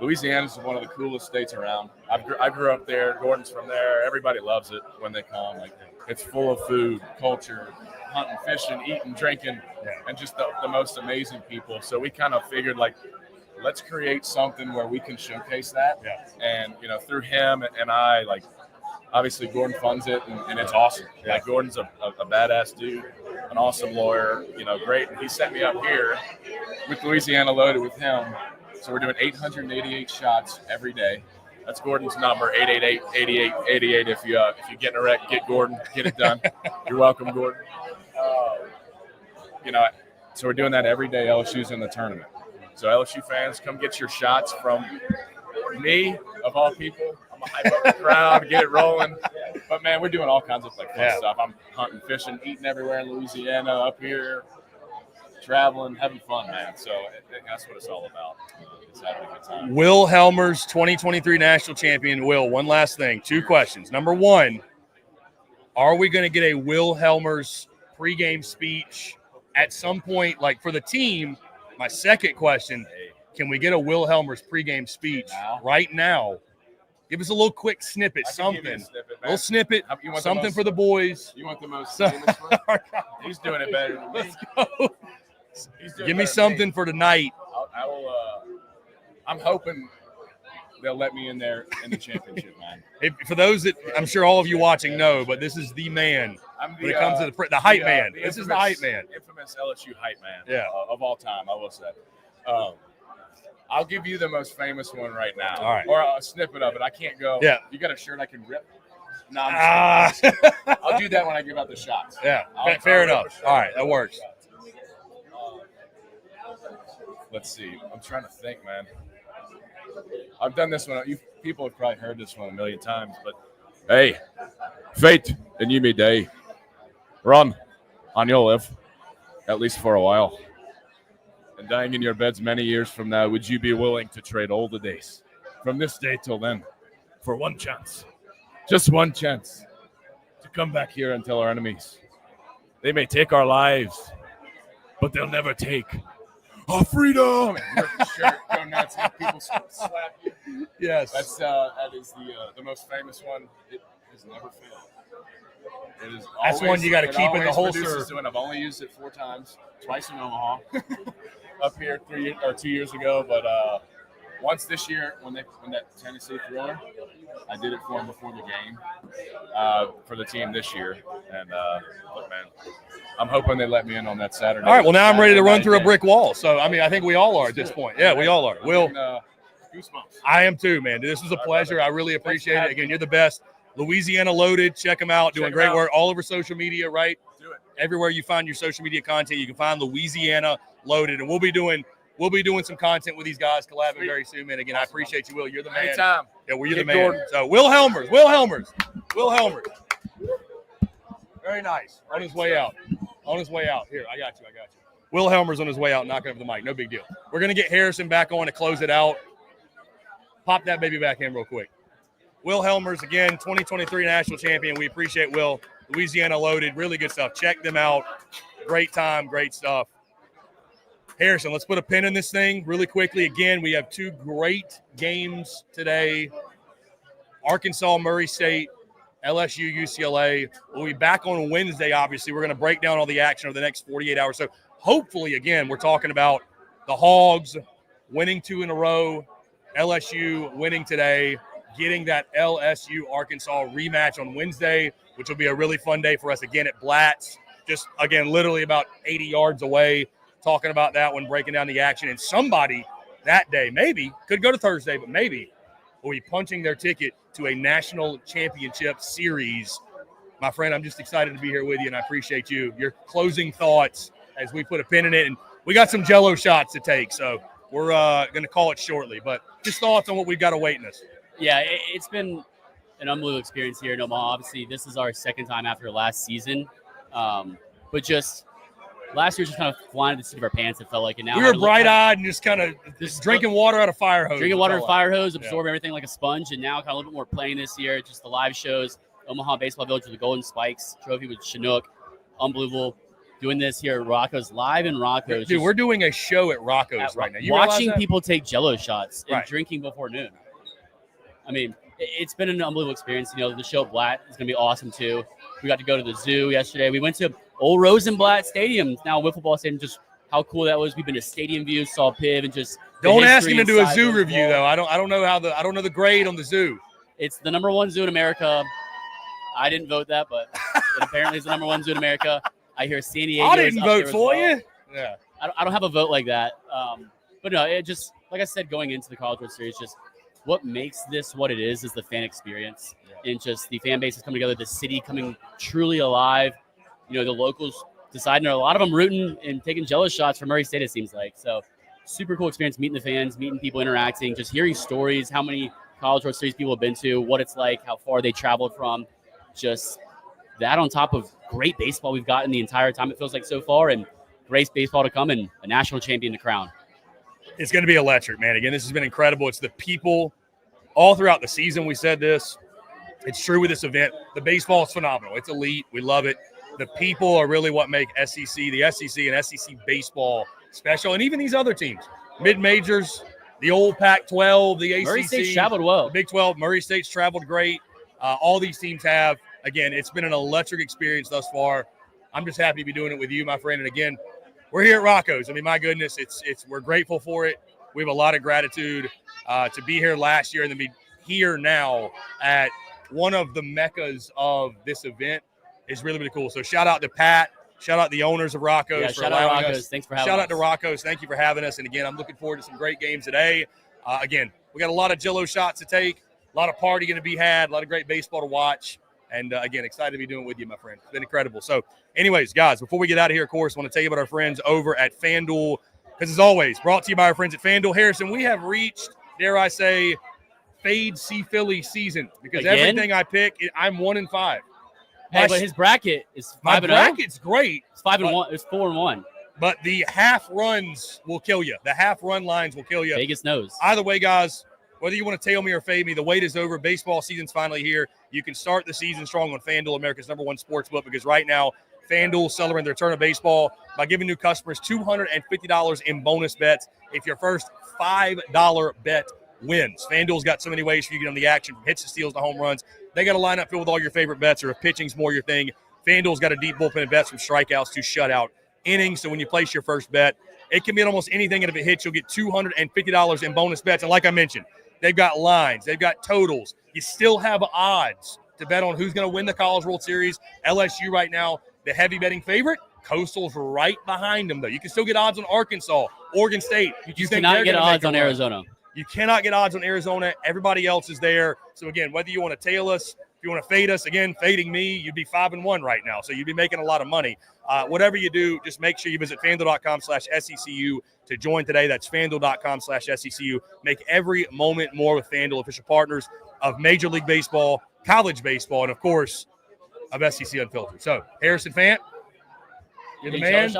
Louisiana is one of the coolest states around. I grew up there. Gordon's from there. Everybody loves it when they come. It's full of food, culture, hunting, fishing, eating, drinking, and just the most amazing people. So we kind of figured let's create something where we can showcase that. And through him and I, obviously Gordon funds it, and it's awesome. Gordon's a badass dude, an awesome lawyer. Great. He set me up here with Louisiana Loaded with him. So we're doing 888 shots every day. That's Gordon's number, 888-8888. If you get in a wreck, get Gordon, get it done. You're welcome, Gordon. So we're doing that every day. LSU's in the tournament. So LSU fans, come get your shots from me, of all people. I'm gonna hype up the crowd, get it rolling. But man, we're doing all kinds of fun stuff. I'm hunting, fishing, eating everywhere in Louisiana, up here, traveling, having fun, man. So that's what it's all about. It's having a good time. Will Helmers, 2023 national champion. Will, one last thing. 2 questions. Number 1, are we going to get a Will Helmers pregame speech at some point, for the team? My second question, can we get a Will Helmers pregame speech right now? Give us a little quick snippet, something. A little snippet, something for the boys. You want the most famous one? He's doing it better than me. Let's go. Give me something for tonight. I will. I'm hoping they'll let me in there in the championship, man. For those that I'm sure all of you watching know, but this is the man when it comes to the hype man. This is the hype man. Infamous LSU hype man of all time, I will say. I'll give you the most famous one right now. All right. Or a snippet of it. I can't go. Yeah. You got a shirt I can rip? No, I'm just kidding. I'll do that when I give out the shots. Yeah, fair enough. All right, that works. Let's see. I'm trying to think, man. I've done this one. People have probably heard this one a million times, but hey, fate and you me day. Run on your live, at least for a while. And dying in your beds many years from now, would you be willing to trade all the days from this day till then for one chance, just one chance, to come back here and tell our enemies they may take our lives, but they'll never take our freedom. Rip the shirt, go nuts, have people slap you. Yes. That is the most famous one. It has never failed. It is That's one you got to keep in the holster. I've only used it 4 times, twice in Omaha, up here 2 years ago. But once this year, when that Tennessee Thriller, I did it for them before the game for the team this year. And look, man, I'm hoping they let me in on that Saturday. All right, well, now I'm ready to run through a brick wall. So, I think we all are at this point. Yeah, we all are. Will, goosebumps. I am too, man. This was a pleasure. I really appreciate it. Again, you're the best. Louisiana Loaded. Check them out. Doing great work all over social media, right? Do it. Everywhere you find your social media content, you can find Louisiana Loaded. And we'll be doing some content with these guys, collabing very soon, man. Again, I appreciate you, Will. You're the man. Anytime. Yeah, you're the man. Gordon. So, Will Helmers. Very nice. On his way out. Here, I got you. Will Helmers on his way out, knocking over the mic. No big deal. We're going to get Harrison back on to close it out. Pop that baby back in real quick. Will Helmers, again, 2023 national champion. We appreciate Will. Louisiana Loaded. Really good stuff. Check them out. Great time, great stuff. Harrison, let's put a pin in this thing really quickly. Again, we have 2 great games today. Arkansas, Murray State, LSU, UCLA. We'll be back on Wednesday, obviously. We're going to break down all the action over the next 48 hours. So hopefully, again, we're talking about the Hogs winning 2 in a row, LSU winning today, getting that LSU-Arkansas rematch on Wednesday, which will be a really fun day for us again at Blatt's. Just, again, literally about 80 yards away, talking about that one, breaking down the action. And somebody that day, maybe, could go to Thursday, but maybe will be punching their ticket to a national championship series. My friend, I'm just excited to be here with you, and I appreciate you. Your closing thoughts as we put a pin in it. And we got some Jell-O shots to take, so we're going to call it shortly. But just thoughts on what we've got awaiting us. Yeah, it's been an unbelievable experience here in Omaha. Obviously, this is our second time after last season. But just last year, just kind of flying to the seat of our pants, it felt like. And now we were bright-eyed and just kind of drinking water out of fire hose. Drinking water out of fire hose, absorbing everything like a sponge. And now kind of a little bit more playing this year. Just the live shows, Omaha Baseball Village with the Golden Spikes trophy with Chinook. Unbelievable. Doing this here at Rocco's, live in Rocco's. Dude, we're doing a show at Rocco's right now. Watching people take Jell-O shots and drinking before noon. I mean, it's been an unbelievable experience. You know, the show at Blatt is going to be awesome, too. We got to go to the zoo yesterday. We went to Old Rosenblatt Stadium, now a football stadium, just how cool that was. We've been to Stadium View, saw Piv, and just don't ask him to do a zoo review, though. I don't know the grade on the zoo. It's the #1 zoo in America. I didn't vote that, but it apparently is the #1 zoo in America. I hear San Diego. I didn't vote for you. Yeah, I don't have a vote like that. But no, it just, like I said, going into the College World Series, just what makes this what it is the fan experience, and just the fan base is coming together, the city coming truly alive. You know, the locals deciding, a lot of them rooting and taking Jell-O shots for Murray State, it seems like. So super cool experience meeting the fans, meeting people, interacting, just hearing stories, how many College World Series people have been to, what it's like, how far they traveled from. Just that on top of great baseball we've gotten the entire time, it feels like so far, and great baseball to come and a national champion to crown. It's going to be electric, man. Again, this has been incredible. It's the people all throughout the season. We said this. It's true with this event. The baseball is phenomenal. It's elite. We love it. The people are really what make the SEC and SEC baseball special, and even these other teams, mid-majors, the old Pac-12, the ACC. Murray State's traveled well. The Big 12, Murray State's traveled great. All these teams have. Again, it's been an electric experience thus far. I'm just happy to be doing it with you, my friend. And again, we're here at Rocco's. I mean, my goodness, we're grateful for it. We have a lot of gratitude to be here last year and then be here now at one of the meccas of this event. Is really, really cool. So shout out to Pat. Shout out the owners of Rocco's for allowing us. Thanks for having us. Shout out to Rocco's. Thank you for having us. And again, I'm looking forward to some great games today. Again, we got a lot of Jell-O shots to take, a lot of party going to be had, a lot of great baseball to watch. And again, excited to be doing it with you, my friend. It's been incredible. So anyways, guys, before we get out of here, of course, I want to tell you about our friends over at FanDuel. Because as always, brought to you by our friends at FanDuel. Harrison, we have reached, dare I say, fade C Philly season. Because everything I pick, I'm 1-5. Hey, but his bracket is 5-0. My bracket's great. It's 5-1. It's 4-1. But the half runs will kill you. The half run lines will kill you. Vegas knows. Either way, guys, whether you want to tail me or fade me, the wait is over. Baseball season's finally here. You can start the season strong on FanDuel, America's #1 sportsbook, because right now, FanDuel celebrating the return of baseball by giving new customers $250 in bonus bets if your first $5 bet wins. FanDuel's got so many ways for you to get on the action, from hits to steals to home runs. They got a lineup filled with all your favorite bets, or if pitching's more your thing, FanDuel's got a deep bullpen of bets from strikeouts to shutout innings. So when you place your first bet, it can be on almost anything, and if it hits, you'll get $250 in bonus bets. And like I mentioned, they've got lines, they've got totals. You still have odds to bet on who's going to win the College World Series. LSU right now, the heavy betting favorite. Coastal's right behind them, though. You can still get odds on Arkansas, Oregon State. You cannot get odds on Arizona. You cannot get odds on Arizona. Everybody else is there. So, again, whether you want to tail us, if you want to fade us, again, fading me, you'd be 5-1 right now. So you'd be making a lot of money. Whatever you do, just make sure you visit FanDuel.com/SECU to join today. That's FanDuel.com/SECU. Make every moment more with FanDuel, official partners of Major League Baseball, college baseball, and, of course, of SEC Unfiltered. So, Harrison Fant, you're the man.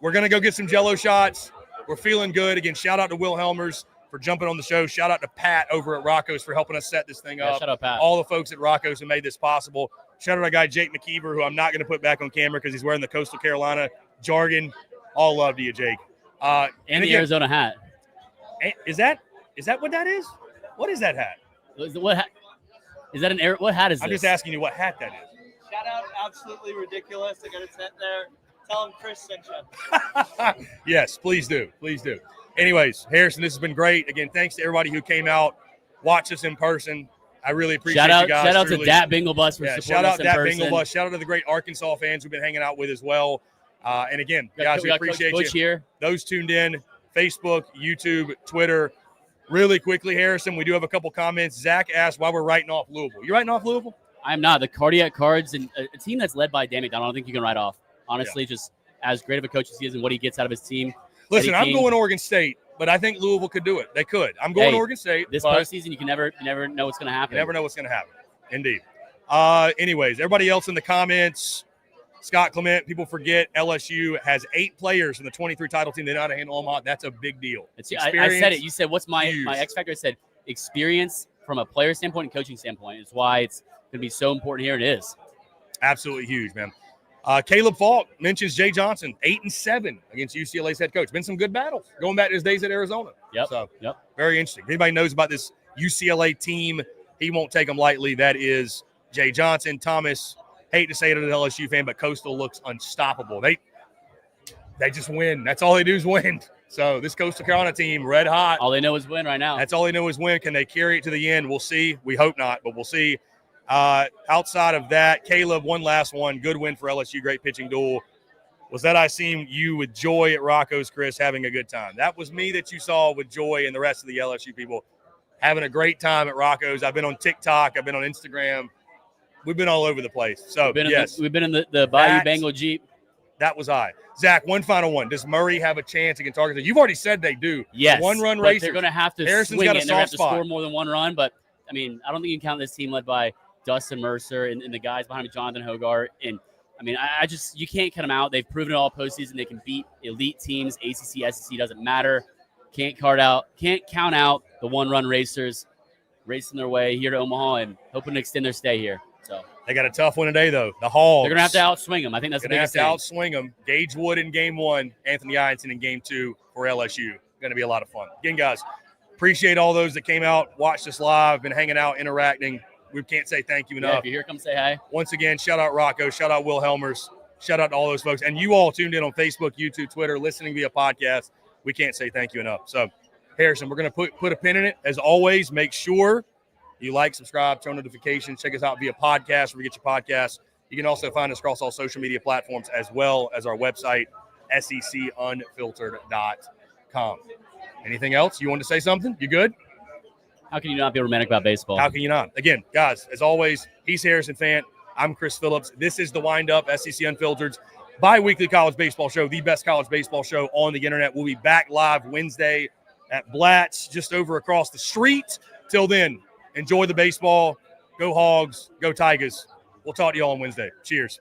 We're going to go get some Jell-O shots. We're feeling good. Again, shout out to Will Helmers for jumping on the show. Shout out to Pat over at Rocco's for helping us set this thing up. Shout out Pat. All the folks at Rocco's who made this possible. Shout out to our guy Jake McKeever, who I'm not going to put back on camera because he's wearing the Coastal Carolina jargon. All love to you, Jake. And the again, Arizona hat. Is that what that is? What is that hat? What hat? Is that what hat is this? I'm just asking you what hat that is. Shout out Absolutely Ridiculous. I got it sent there. Tell him Chris sent you. Yes, please do. Please do. Anyways, Harrison, this has been great. Again, thanks to everybody who came out, watched us in person. I really appreciate you guys. Shout out to Dat Bingle Bus for supporting shout out us in Dat person. Bingle Bus. Shout out to the great Arkansas fans who've been hanging out with as well. And again, guys, we appreciate Coach you. Here. Those tuned in, Facebook, YouTube, Twitter. Really quickly, Harrison, we do have a couple comments. Zach asked why we're writing off Louisville. You writing off Louisville? I'm not. The Cardiac Cards and a team that's led by Dan McDonald, I don't think you can write off. Honestly, just as great of a coach as he is and what he gets out of his team. Listen, I'm going Oregon State, but I think Louisville could do it. They could. I'm going Oregon State. This postseason, you can never know what's going to happen. You never know what's going to happen. Indeed. Anyways, everybody else in the comments, Scott Clement, people forget LSU has 8 players in the 23 title team. They know how to handle Omaha. That's a big deal. I said it. You said, what's my X factor? I said experience from a player standpoint and coaching standpoint. It's why it's going to be so important here. It is. Absolutely huge, man. Caleb Falk mentions Jay Johnson, 8-7 against UCLA's head coach. Been some good battles going back to his days at Arizona. Yep. So, very interesting. If anybody knows about this UCLA team, he won't take them lightly. That is Jay Johnson. Thomas, hate to say it as an LSU fan, but Coastal looks unstoppable. They just win. That's all they do is win. So this Coastal Carolina team, red hot. All they know is win right now. That's all they know is win. Can they carry it to the end? We'll see. We hope not, but we'll see. Outside of that, Caleb, one last one. Good win for LSU. Great pitching duel. Was that I seen you with Joy at Rocco's, Chris, having a good time? That was me that you saw with Joy and the rest of the LSU people having a great time at Rocco's. I've been on TikTok. I've been on Instagram. We've been all over the place. So, we've been in the Bayou Bengal Jeep. That was I. Zach, one final one. Does Murray have a chance against Arkansas? You've already said they do. Yes. One-run race. They're going to have to Harrison's swing got it, a and they're going to have to soft spot. score more than one run. But, I mean, I don't think you can count this team led by Dustin Mercer and the guys behind him, Jonathan Hogarth. And, I mean, you can't cut them out. They've proven it all postseason. They can beat elite teams. ACC, SEC, doesn't matter. Can't count out the one-run racers racing their way here to Omaha and hoping to extend their stay here. So they got a tough one today, though. The Hogs. They're going to have to outswing them. I think that's the biggest thing. Going to have to outswing them. Gage Wood in game 1, Anthony Ianson in game 2 for LSU. Going to be a lot of fun. Again, guys, appreciate all those that came out, watched us live, been hanging out, interacting. We can't say thank you enough. Yeah, if you're here, come say hi. Once again, shout out Rocco, shout out Will Helmers, shout out to all those folks. And you all tuned in on Facebook, YouTube, Twitter, listening via podcast. We can't say thank you enough. So, Harrison, we're going to put a pin in it. As always, make sure you like, subscribe, turn notifications. Check us out via podcast where we get your podcasts. You can also find us across all social media platforms as well as our website, secunfiltered.com. Anything else? You want to say something? You good? How can you not be romantic about baseball? How can you not? Again, guys, as always, he's Harrison Fant. I'm Chris Phillips. This is the Windup, SEC Unfiltered's bi-weekly college baseball show, the best college baseball show on the internet. We'll be back live Wednesday at Blatt's, just over across the street. Till then, enjoy the baseball. Go Hogs. Go Tigers. We'll talk to you all on Wednesday. Cheers.